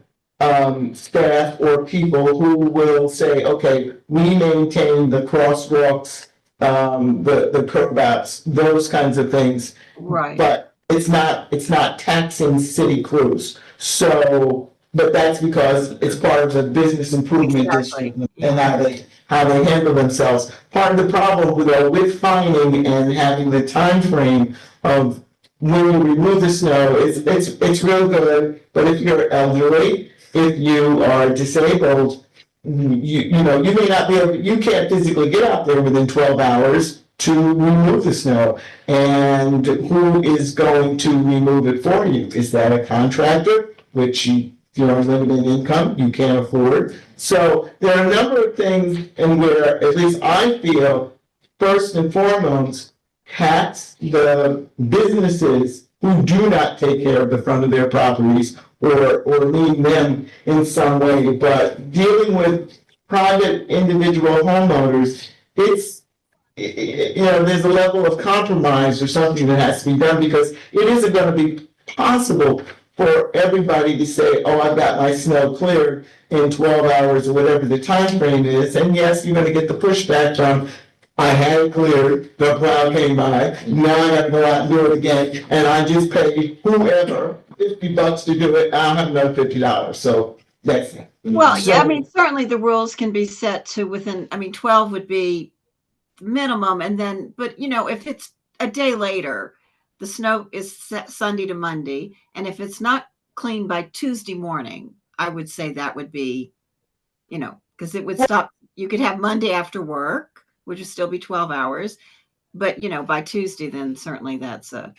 staff or people who will say, okay, we maintain the crosswalks, the curb outs, those kinds of things. Right. But it's not taxing city crews. So, but that's because it's part of the business improvement district and how they handle themselves. Part of the problem with fining and having the time frame of when you remove the snow, it's real good. But if you're elderly, if you are disabled, you may not be able, you can't physically get out there within 12 hours to remove the snow. And who is going to remove it for you? Is that a contractor, which you're on limited income, you can't afford? So there are a number of things in where, at least I feel, first and foremost, tax the businesses who do not take care of the front of their properties or need them in some way. But dealing with private individual homeowners, there's a level of compromise or something that has to be done, because it isn't going to be possible for everybody to say, oh, I've got my snow cleared in 12 hours or whatever the time frame is. And yes, you're going to get the pushback from, I had it cleared, the plow came by, now I got to go out and do it again, and I just paid whoever $50 to do it, I'll have another $50. So that's it. Well, yeah, I mean, certainly the rules can be set to within, 12 would be minimum. And then, but if it's a day later, the snow is set Sunday to Monday, and if it's not clean by Tuesday morning, I would say that would be, because it would stop. You could have Monday after work, which would still be 12 hours. But, by Tuesday, then certainly that's a.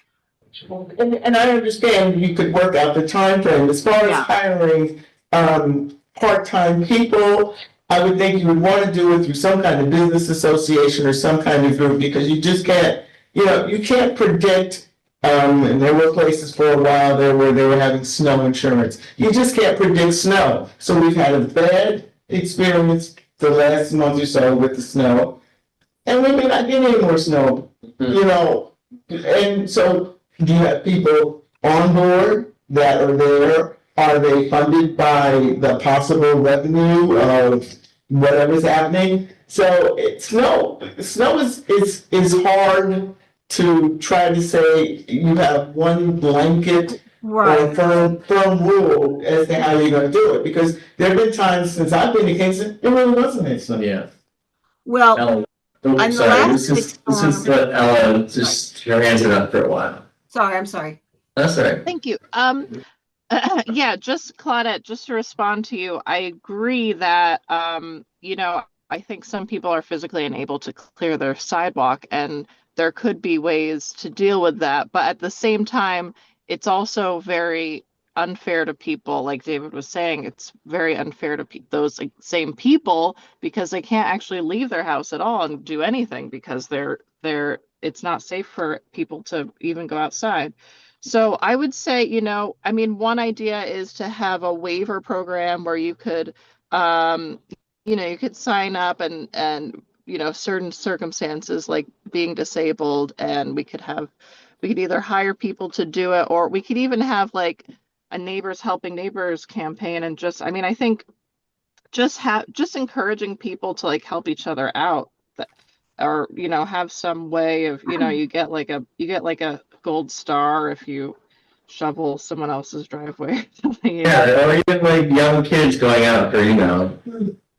And I understand you could work out the time frame. As far as hiring part-time people, I would think you would want to do it through some kind of business association or some kind of group, because you just can't, you can't predict. And there were places for a while there where they were having snow insurance. You just can't predict snow. So we've had a bad experience the last month or so with the snow, and we may not get any more snow, And so, do you have people on board that are there? Are they funded by the possible revenue of whatever's happening? So snow is hard to try to say you have one blanket or firm rule as to how you're going to do it, because there have been times since I've been to Kingston, it really wasn't any snow. Yeah. Well, Ella, sorry, this is let Ella just her hands it up for a while. I'm sorry. That's all right. Thank you. Yeah, just Claudette, just to respond to you, I agree that, I think some people are physically unable to clear their sidewalk, and there could be ways to deal with that. But at the same time, it's also very unfair to people. Like David was saying, it's very unfair to those same people, because they can't actually leave their house at all and do anything, because it's not safe for people to even go outside. So I would say, one idea is to have a waiver program where you could, you could sign up and, certain circumstances like being disabled, and we could either hire people to do it, or we could even have like a neighbors helping neighbors campaign. And I think just encouraging people to like help each other out, or have some way of, you get like a gold star if you shovel someone else's driveway or something. Yeah, or even like young kids going out for,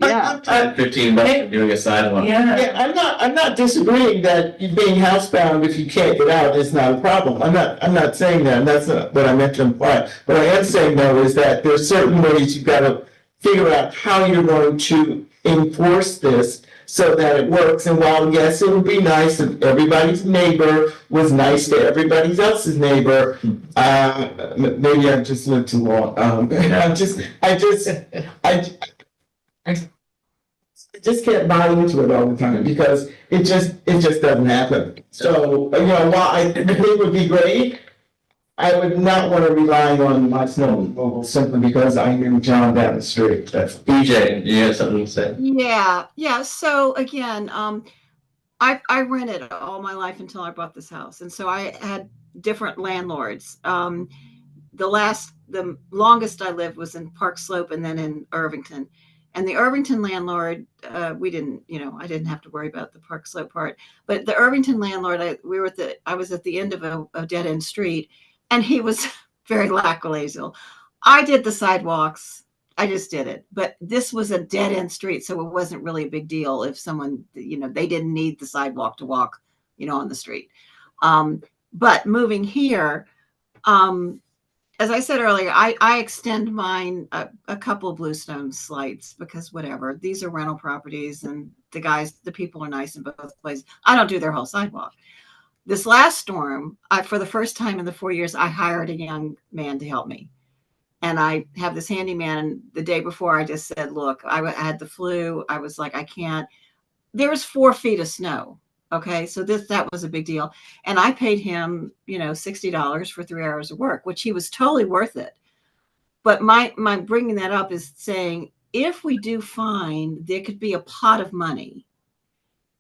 Yeah. 10, $15 for doing a sidewalk. Yeah, I'm not disagreeing that you being housebound if you can't get out is not a problem. I'm not saying that, and that's not what I meant to imply. What I am saying though is that there's certain ways you've got to figure out how you're going to enforce this so that it works. And while yes, it would be nice if everybody's neighbor was nice to everybody else's neighbor, maybe I've just lived too long. I just can't buy into it all the time because it just doesn't happen. So, while I think it would be great, I would not want to rely on my snow removal simply because I knew John down the street. That's BJ, you have something to say? Yeah. So again, I rented all my life until I bought this house, and so I had different landlords. The longest I lived was in Park Slope and then in Irvington. And the Irvington landlord, I didn't have to worry about the Park Slope part. But the Irvington landlord, I was at the end of a dead end street, and he was very lackadaisical. I did the sidewalks. I just did it. But this was a dead end street, so it wasn't really a big deal if someone, they didn't need the sidewalk to walk, on the street. But moving here, as I said earlier, I extend mine a couple Bluestone slights because whatever. These are rental properties, and the people are nice in both places. I don't do their whole sidewalk. This last storm, for the first time in the 4 years, I hired a young man to help me. And I have this handyman. The day before, I just said, look, I had the flu. I was like, I can't. There was 4 feet of snow. Okay, so that was a big deal. And I paid him, $60 for 3 hours of work, which he was totally worth it. But my bringing that up is saying, if we do find there could be a pot of money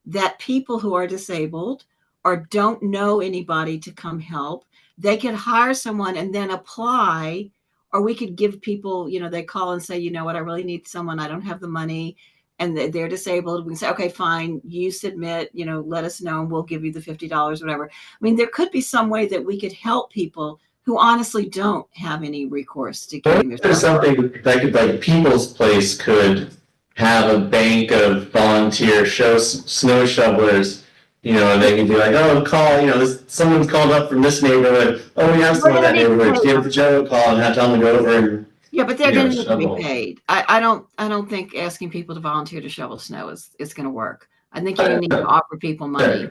that people who are disabled or don't know anybody to come help, they could hire someone and then apply, or we could give people, they call and say, I really need someone. I don't have the money. And they're disabled. We can say, okay, fine, you submit, let us know, and we'll give you the $50, whatever. I mean, there could be some way that we could help people who honestly don't have any recourse to getting their There's something like People's Place could have a bank of volunteer snow shovelers, and they can be like, oh, call, someone's called up from this neighborhood. Oh, we have someone in that neighborhood. Give the general call and have time to go over and yeah, but they're going to be paid. I don't think asking people to volunteer to shovel snow is going to work. I think you need to offer people money.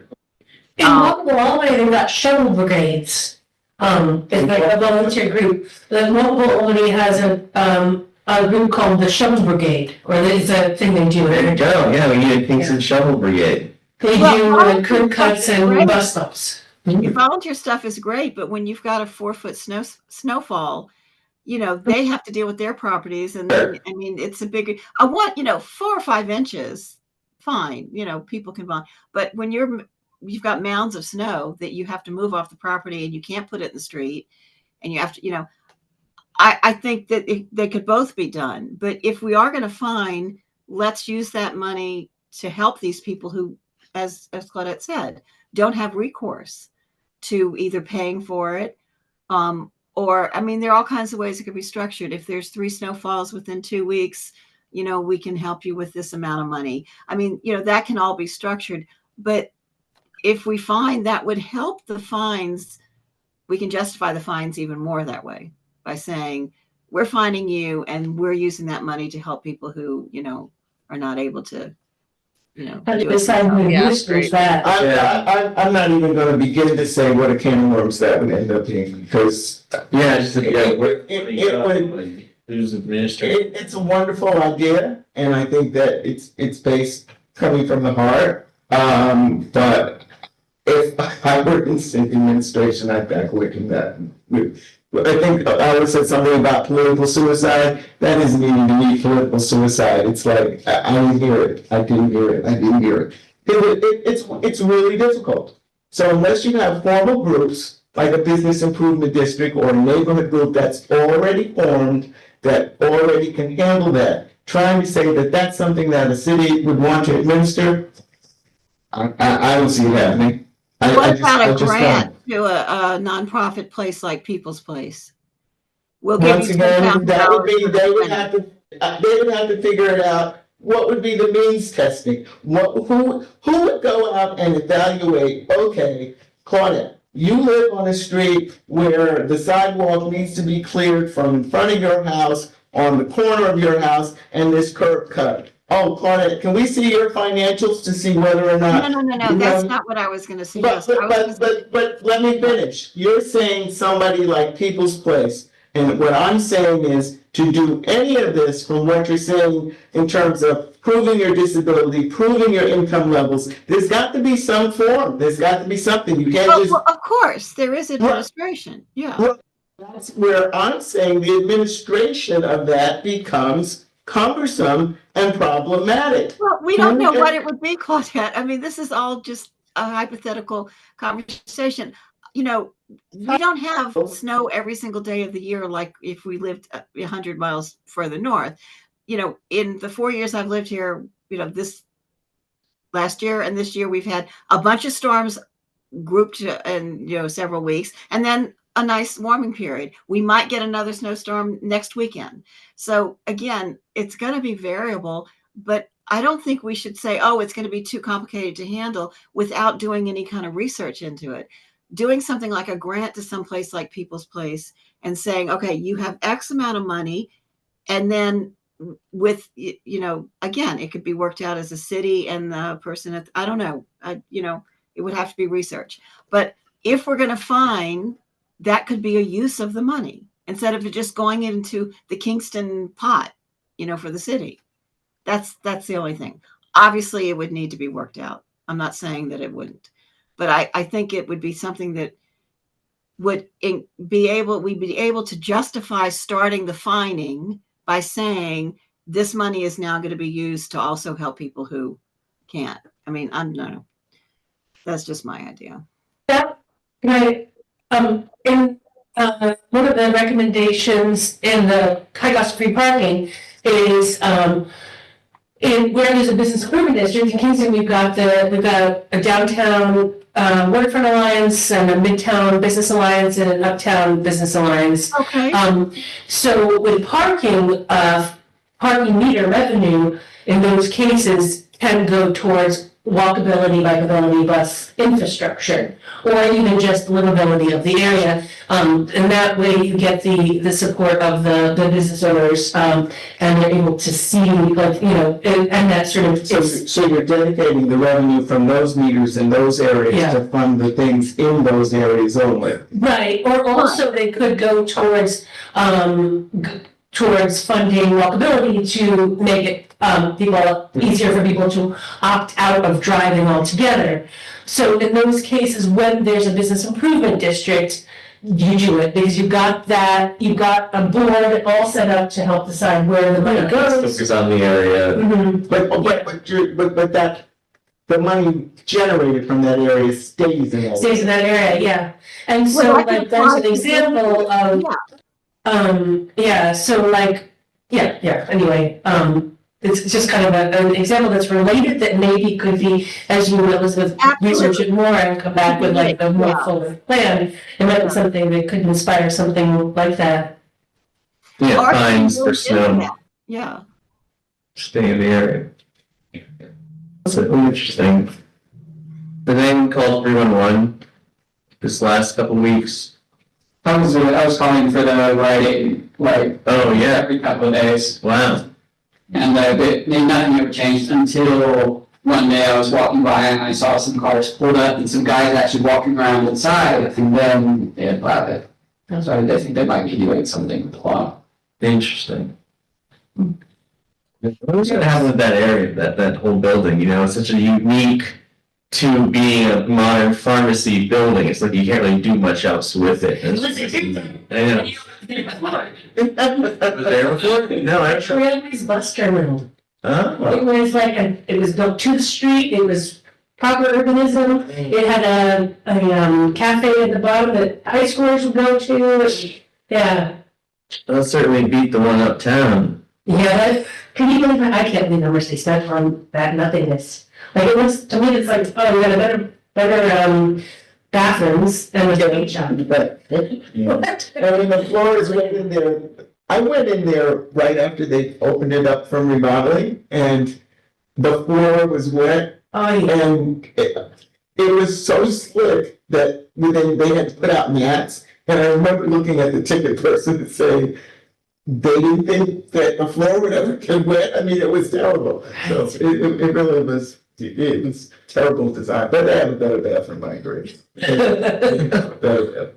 In Multiple Albany, they've got shovel brigades. It's like a volunteer group. The Multiple Albany has a group called the Shovel Brigade, or it's a thing they do. There you go. Yeah, we need a Kingston Shovel Brigade. They do curb cuts and bus stops. Your volunteer stuff is great, but when you've got a 4-foot snowfall, they have to deal with their properties. And then, I mean, it's a bigger, 4 or 5 inches, fine, people can buy. But when you've got mounds of snow that you have to move off the property and you can't put it in the street, and you have to, I think that they could both be done. But if we are going to fine, let's use that money to help these people who, as Claudette said, don't have recourse to either paying for it, or, there are all kinds of ways it could be structured. If there's 3 snowfalls within 2 weeks, we can help you with this amount of money. That can all be structured. But if we find that would help the fines, we can justify the fines even more that way by saying, we're fining you and we're using that money to help people who, are not able to, How to decide who uses that. I'm not even going to begin to say what a can of worms that would end up being, because it's a wonderful idea, and I think that it's based coming from the heart. But if I were in city administration, I'd back away from that I think Alex said something about political suicide. That isn't even to me political suicide. It's like, I didn't hear it. I didn't hear it. I didn't hear it. It's really difficult. So unless you have formal groups, like a business improvement district or a neighborhood group that's already formed, that already can handle that, trying to say that that's something that a city would want to administer, I don't see it happening. What about a just don't. grant to a nonprofit place like People's Place? We'll give Once you again, that would be, $10,000 they would for have to, figure it out. What would be the means testing? Who would go out and evaluate, okay, Claudette, you live on a street where the sidewalk needs to be cleared from in front of your house, on the corner of your house, and this curb cut. Oh, Claudette, can we see your financials to see whether or not? No, that's not what I was gonna suggest. But let me finish. You're saying somebody like People's Place, and what I'm saying is to do any of this from what you're saying in terms of proving your disability, proving your income levels, there's got to be some form. There's got to be something. You can't just. Well, of course, there is administration, yeah. Well, that's where I'm saying the administration of that becomes cumbersome and problematic. Well, we don't know what it would be, Claudette. I mean, this is all just a hypothetical conversation. You know, we don't have snow every single day of the year like if we lived 100 miles further north. You know, in the 4 years I've lived here, you know, this last year and this year, we've had a bunch of storms grouped in, you know, several weeks, and then a nice warming period. We might get another snowstorm next weekend. So again, it's going to be variable, but I don't think we should say, oh, it's going to be too complicated to handle without doing any kind of research into it. Doing something like a grant to some place like People's Place and saying, okay, you have X amount of money. And then with, you know, again, it could be worked out as a city and the person I don't know, you know, it would have to be research. But if we're going to fine, that could be a use of the money instead of it just going into the Kingston pot, you know, for the city. That's the only thing. Obviously, it would need to be worked out. I'm not saying that it wouldn't, but I think it would be something that would be able to justify starting the fining by saying this money is now going to be used to also help people who can't. I mean, I don't know. That's just my idea. Yeah, right. In one of the recommendations in the high cost free parking is in where there's a business improvement district in Kingston, we've got a downtown waterfront alliance and a midtown business alliance and an uptown business alliance. Okay. So with parking meter revenue in those cases can go towards walkability, bikeability, bus infrastructure, or even just livability of the area. And that way you get the support of the business owners, and they're able to see, like, you know, and that sort of. So you're dedicating the revenue from those meters in those areas to fund the things in those areas only. Right, or also they could go towards funding walkability to make it easier for people to opt out of driving altogether. So in those cases, when there's a business improvement district, you do it because you've got a board all set up to help decide where the money goes. Focus on the area. Mhm. But that the money generated from that area stays in that. Stays in that area, yeah. And so Well, like that's an example of anyway, it's just kind of an example that's related that maybe could be, as you, Elizabeth, research it more and come back with like a more fuller plan. It might be something that could inspire something like that. Yeah, Or fines for people snow. doing that. Yeah. Stay in the area. That's interesting. The thing called 311 this last couple weeks. I was calling for the writing, like, Oh yeah. every couple of days. Wow. And nothing ever changed until one day I was walking by and I saw some cars pulled up and some guys actually walking around inside, and then they had plowed it. So I think they might be doing something with the law. Interesting. What's gonna happen with that area, that whole building? You know, it's such a unique to being a modern pharmacy building. It's like you can't really do much else with it. I know. Was there before? No, actually. Railway's bus terminal. Oh. It was it was built to the street, it was proper urbanism, it had a cafe at the bottom that high schoolers would go to, yeah. That'll certainly beat the one uptown. Yeah, can you believe, I can't believe how much they spent on that nothingness. Like, it was, to me, it's like, oh, we got a better bathrooms than with the paint shop, but. What? I mean, the floors went in there, I went in there right after they opened it up for remodeling, and the floor was wet, Oh, yeah. and it was so slick that they had to put out mats, and I remember looking at the ticket person and saying, they didn't think that the floor would ever get wet. I mean, it was terrible. So it really was, it was terrible design, but they have a better bathroom, I agree. Better.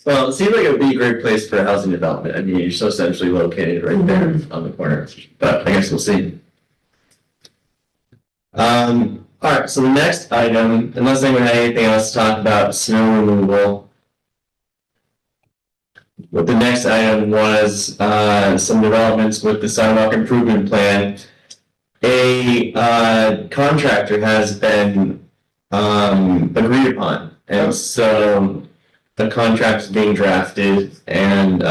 Well, it seems like it would be a great place for housing development. I mean, you're so centrally located right there on the corner, but I guess we'll see. All right, so the next item, unless anyone had anything else to talk about, snow removal. But the next item was some developments with the sidewalk improvement plan. A contractor has been agreed upon, and so the contract is being drafted and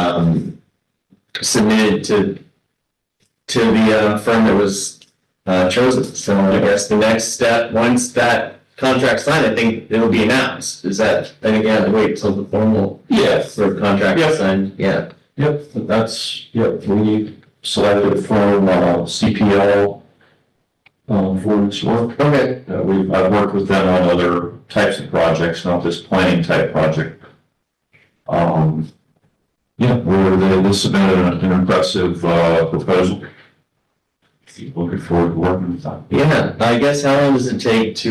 submitted to the firm that was chosen. So I guess the next step, once that contract's signed, I think it'll be announced. Is that, then again, wait until the formal sort of contract is signed? Yeah. Yep, we selected a firm, CPL, for this work. Okay. I've worked with them on other types of projects, not this planning type project. They submitted an impressive, proposal. Looking forward to working with them. Yeah, I guess how long does it take to,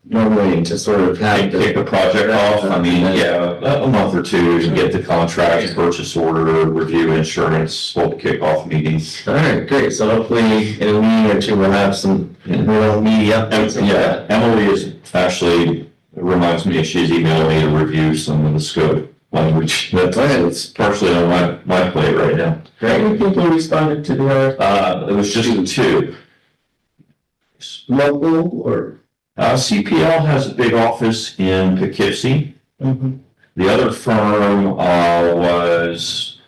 normally to sort of have Kick the project off, I mean, a month or two to get the contract, purchase order, review insurance, hold kickoff meetings. All right, great. So hopefully in a meeting or two, we'll have some real media updates. Yeah, Emily is actually, reminds me, she's emailed me to review some of the scope language. It's partially on my plate right now. How many people responded to the RFP? It was just two. Local or? CPL has a big office in Poughkeepsie. Mm-hmm. The other firm was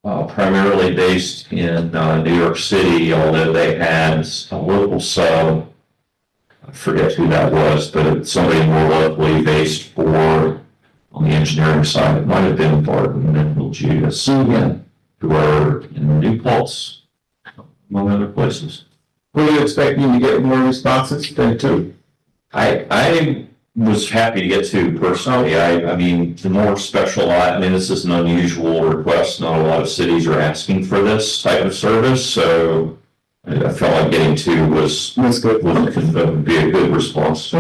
primarily based in New York City, although they had a local sub. I forget who that was, but it's somebody more locally based for on the engineering side. It might have been Barton and Judas, who are in New Paltz, among other places. Were you expecting to get more responses than two? I was happy to get to personally. I mean, the more specialized, I mean, this is an unusual request. Not a lot of cities are asking for this type of service, so I felt like getting two was good. Would be a good response.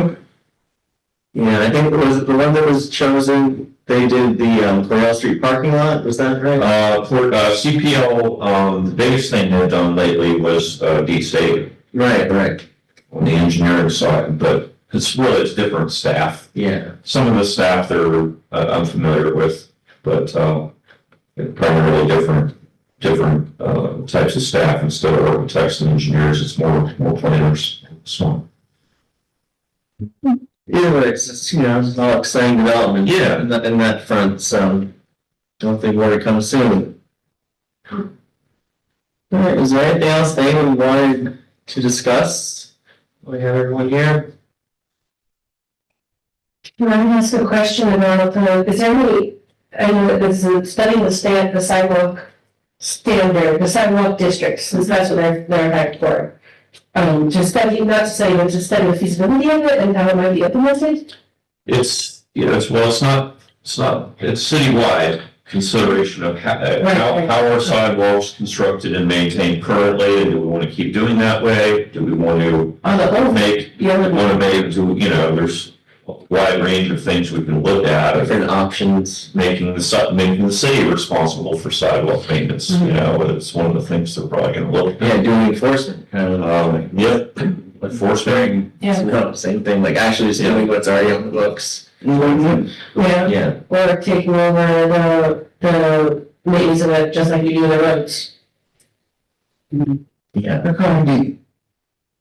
Yeah, I think it was the one that was chosen. They did the Cornell Street parking lot. Was that right? For CPL, the biggest thing they've done lately was Deep State. Right. On the engineering side, but it's different staff. Yeah. Some of the staff they're I'm familiar with, but primarily different types of staff instead of architects and engineers. It's more planners. So. Yeah, but it's it's all exciting development. Yeah. in that front. So don't think more to come soon. All right. Is there anything else that anyone wanted to discuss? We have everyone here. Can I ask a question about, is there any, I know that studying the sidewalk standard, the sidewalk districts, since that's what they're hired for. To study, not to say, but to study the feasibility of it and how it might be implemented? It's citywide consideration of how are sidewalks constructed and maintained currently, and do we want to keep doing that way? Do we want to there's a wide range of things we can look at. Different options. Making the city responsible for sidewalk maintenance, it's one of the things they're probably going to look at. Yeah, doing enforcement. Yep. Enforcement. Yeah. No, same thing, like actually just doing what's already on the books. Yeah, Yeah, or taking over the maintenance of it, just like you do the roads. yeah.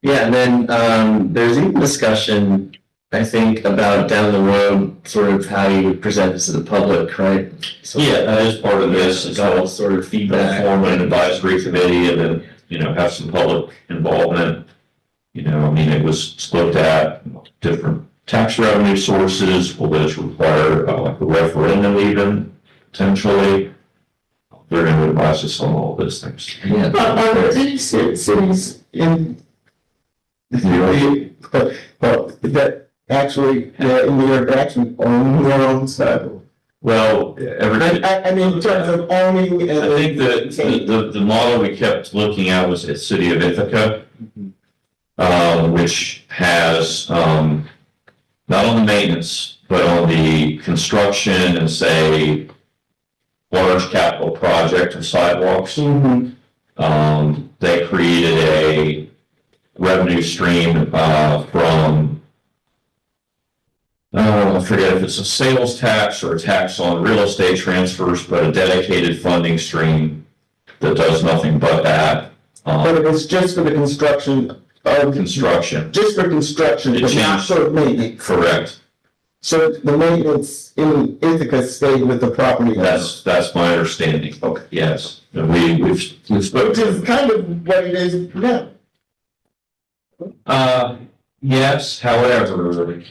Yeah, and then, there's even discussion, I think, about down the road, sort of how you present this to the public, right? So Yeah, that is part of this. it's all sort of feedback. Form an advisory committee and then, have some public involvement. I mean, it was looked at different tax revenue sources. Will this require like a referendum even potentially? They're going to advise us on all those things. Yeah. Are there any cities in that actually, in New York, actually own their own sidewalk? Well, I mean, in terms of owning and. I think that the model we kept looking at was the city of Ithaca, which has, not on the maintenance, but on the construction and say, large capital project of sidewalks. They created a revenue stream, from, I forget if it's a sales tax or a tax on real estate transfers, but a dedicated funding stream that does nothing but that. But it was just for the construction of. Construction. Just for construction, It but not changed. for maintenance. Correct. So the maintenance in Ithaca stayed with the property owner. That's my understanding. Okay. Yes. And we've spoken. Which is kind of what it is now. Yes, however,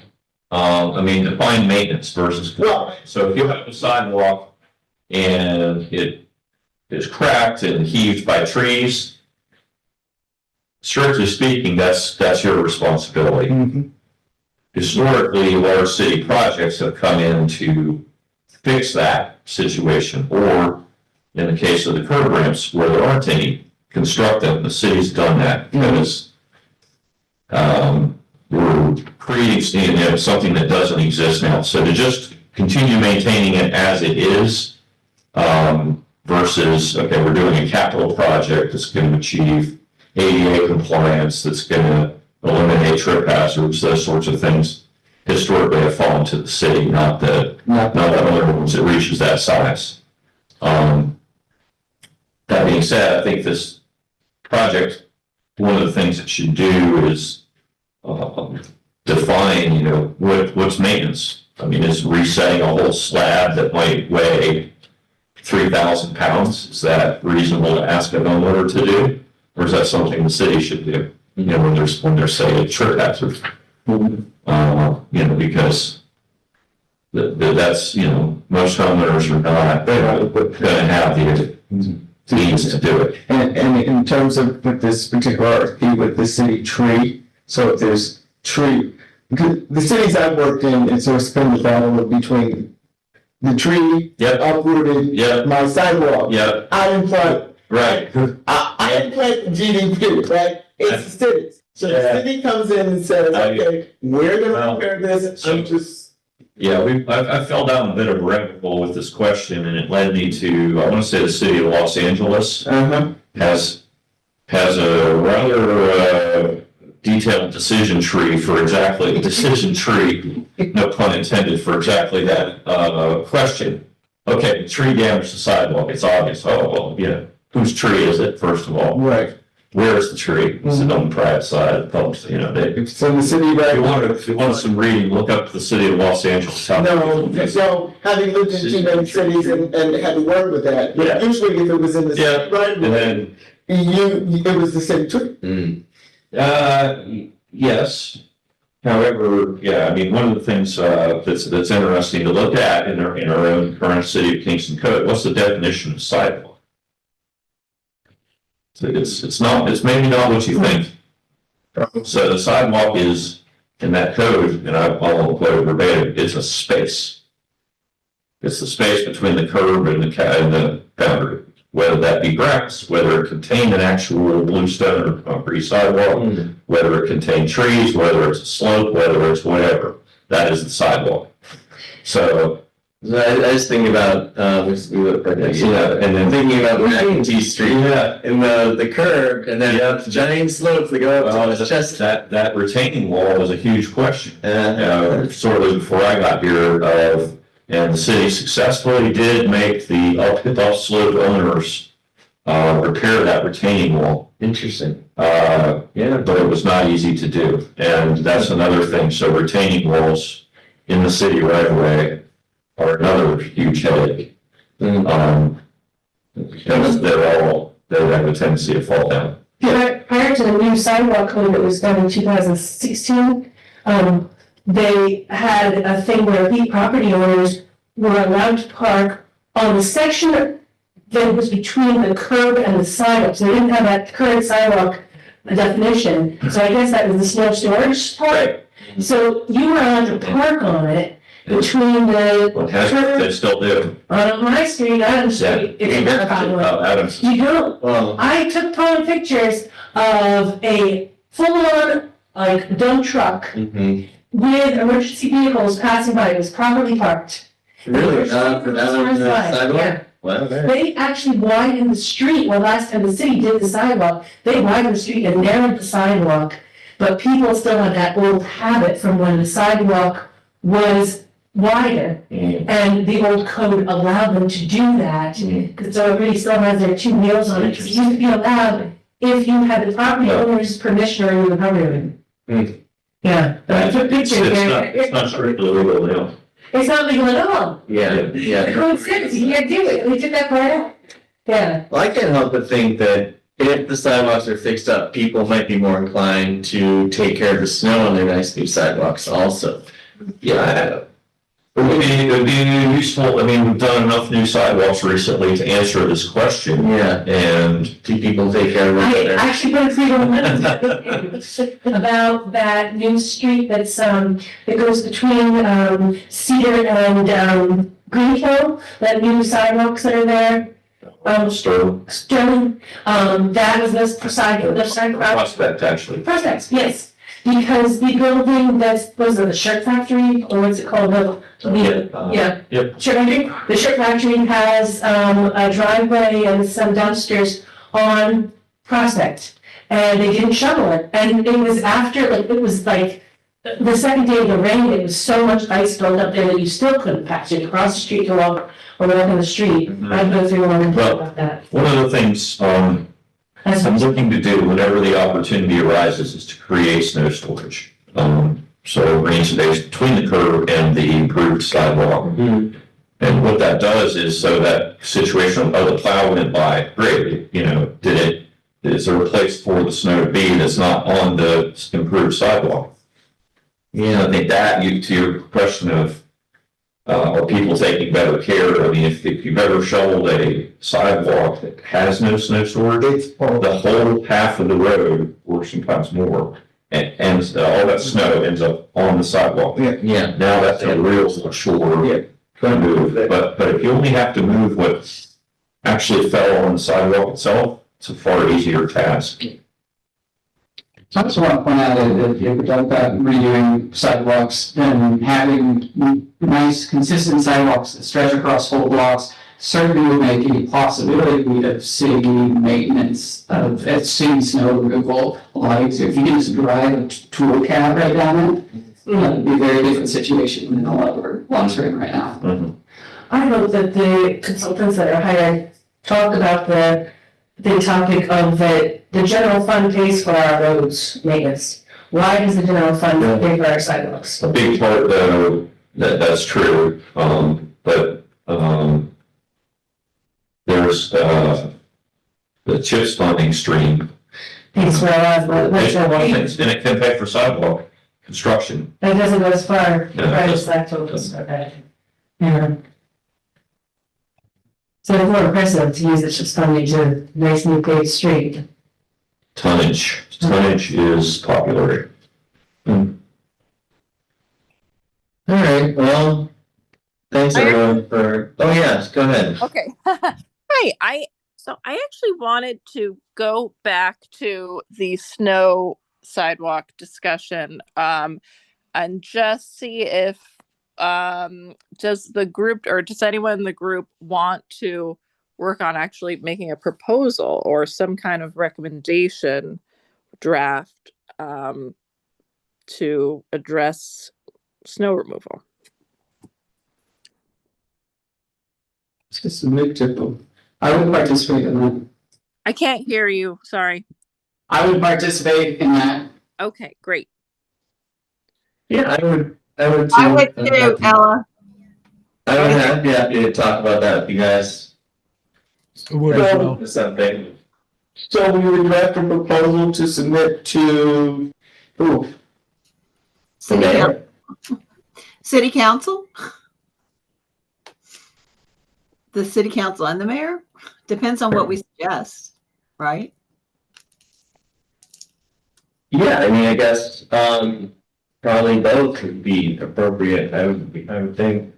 I mean, define maintenance versus. Well- So if you have a sidewalk and it is cracked and heaved by trees, strictly speaking, that's your responsibility. Historically, large city projects have come in to fix that situation, or in the case of the curb ramps, where there aren't any, construct them. The city's done that because we're creating, something that doesn't exist now. So to just continue maintaining it as it is, versus, okay, we're doing a capital project that's going to achieve ADA compliance, that's going to eliminate trip hazards, those sorts of things, historically have fallen to the city, not the other ones that reaches that size. That being said, I think this project, one of the things it should do is define, what's maintenance. I mean, is resetting a whole slab that might weigh 3,000 pounds, is that reasonable to ask a homeowner to do? Or is that something the city should do? When there's say a trip hazard. Because that's, most homeowners are not gonna have the means to do it. And in terms of with this particular RFP with the city tree, so if there's tree, because the cities I've worked in, it's always been the battle between the tree uprooted my sidewalk. Yeah. I didn't plant, Right. I didn't plant the GDP, right? It's the city. So the city comes in and says, okay, we're gonna repair this, I'm just. Yeah, I fell down a bit of a rabbit hole with this question, and it led me to, I want to say the city of Los Angeles has a rather detailed decision tree, no pun intended, for exactly that question. Okay, tree damaged the sidewalk, it's obvious. Oh, well, whose tree is it, first of all? Right. Where is the tree? Is it on the private side? So the city, right? If you want some reading, look up the city of Los Angeles. No, so having lived in too many cities and had to work with that, but usually if it was in the city, right? And then, it was the same tree. yes. However, I mean, one of the things that's interesting to look at in our own current city of Kingston code, what's the definition of sidewalk? It's maybe not what you think. So the sidewalk is, in that code, and I'll quote verbatim, it's a space. It's the space between the curb and the boundary, whether that be grass, whether it contained an actual bluestone or concrete sidewalk, whether it contained trees, whether it's a slope, whether it's whatever. That is the sidewalk. So So I just think about, we look right next, and then thinking about McEntee Street. Yeah. And the curb, and then the giant slopes that go up to the chest. That retaining wall was a huge question. Shortly before I got here, and the city successfully did make the upslope owners repair that retaining wall. Interesting. But it was not easy to do, and that's another thing. So retaining walls in the city right away are another huge headache. Because they have a tendency to fall down. Prior to the new sidewalk code that was done in 2016, they had a thing where property owners were allowed to park on the section that was between the curb and the sidewalk. So they didn't have that current sidewalk definition. So I guess that was the snow storage part. Right. So you were allowed to park on it between the curb. They still do. On my street, Adams Street, it's a problem. Adams. You don't. Well, I took pictures of a full-on, like, dump truck with emergency vehicles passing by. It was properly parked. really, for that on the sidewalk? Yeah. Wow. They actually widened the street. Well, last time the city did the sidewalk, they widened the street and narrowed the sidewalk. But people still have that old habit from when the sidewalk was wider. And the old code allowed them to do that. So it really still has their two wheels on it. It used to be allowed if you had the property owner's permission or you were the property owner. Yeah, but I took pictures there. It's not strictly legal now. It's not legal at all. The code says you can't do it. We took that part out. Yeah. Well, I can't help but think that if the sidewalks are fixed up, people might be more inclined to take care of the snow on their nice new sidewalks also. Yeah. It would be useful. I mean, we've done enough new sidewalks recently to answer this question. Yeah. And do people take care of I it? actually put a freedom about that new street that's that goes between Cedar and Green Hill, that new sidewalks that are there. Sterling. That was the side Prospect, actually. Prospect, yes. Because the building was it the shirt factory, or what's it called? Shirt factory. The shirt factory has a driveway and some dumpsters on Prospect, and they didn't shovel it. And it was after, it was like the second day of the rain. It was so much ice built up there that you still couldn't patch it across the street to walk or walk in the street. I'd go through and talk about that. One of the things I'm looking to do whenever the opportunity arises is to create snow storage. So green space between the curb and the improved sidewalk. And what that does is, so that situation of the plow went by, great, is there a place for the snow to be that's not on the improved sidewalk? I think that to your question of are people taking better care? I mean, if you've ever shoveled a sidewalk that has no snow storage, the whole half of the road, or sometimes more, and all that snow ends up on the sidewalk. Yeah. Now that's a real chore to move. But if you only have to move what actually fell on the sidewalk itself, it's a far easier task. I also want to point out that if we talk about redoing sidewalks and having nice, consistent sidewalks that stretch across whole blocks, certainly would make a possibility of city maintenance of city snow removal a lot easier. If you can just drive a tool cab right down it, that would be a very different situation than a lot of our laws are in right now. I hope that the consultants that are hired talk about the topic of the general fund pays for our roads maintenance. Why does the general fund pay for our sidewalks? A big part, though, that's true, but there's the CHIPS funding stream. Pays for a lot of And it can pay for sidewalk construction. That doesn't go as far, No, it private doesn't. sector, okay. Yeah. So it's more impressive to use the CHIPS funding to nice new paved street. Tonnage is popular. All right, well, thanks everyone for, oh yeah, go ahead. Okay. Hi, I actually wanted to go back to the snow sidewalk discussion and just see if does the group or does anyone in the group want to work on actually making a proposal or some kind of recommendation draft to address snow removal? Just submit to, I would participate in that. I can't hear you. Sorry. I would participate in that. Okay, great. Yeah, I would too. I would too, Ella. I would be happy to talk about that with you guys. I would as well. Something. So we would draft a proposal to submit to, who? City mayor. council. City council? The city council and the mayor? Depends on what we suggest, right? Yeah, I mean, I guess, probably both would be appropriate, I would think.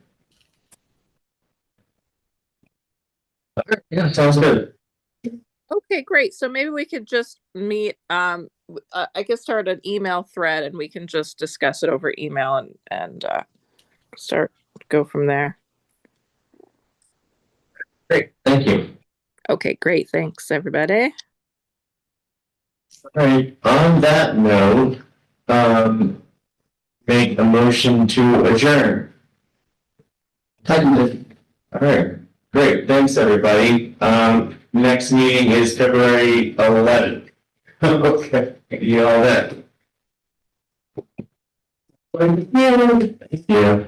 Yeah, sounds good. Okay, great. So maybe we could just meet, I could start an email thread and we can just discuss it over email and go from there. Great, thank you. Okay, great. Thanks, everybody. All right, on that note, make a motion to adjourn. Technically, All right, great, thanks, everybody. Next meeting is February 11th. Okay, you all that. Yeah.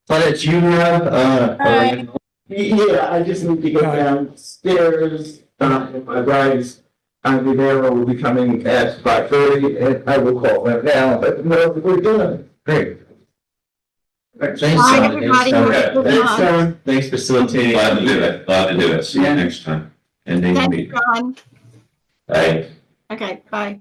But you have, Yeah, I just need to go downstairs, my bride's Rivera will be coming at 5:30, and I will call them now, but no, we're done. great. Thanks, Bye, John. everybody. Okay, Good Thanks, luck. John. thanks for facilitating. Glad to do it. Glad to do it. See you Yeah. next time. Ending the Thank you, meeting. John. Bye. Okay, bye.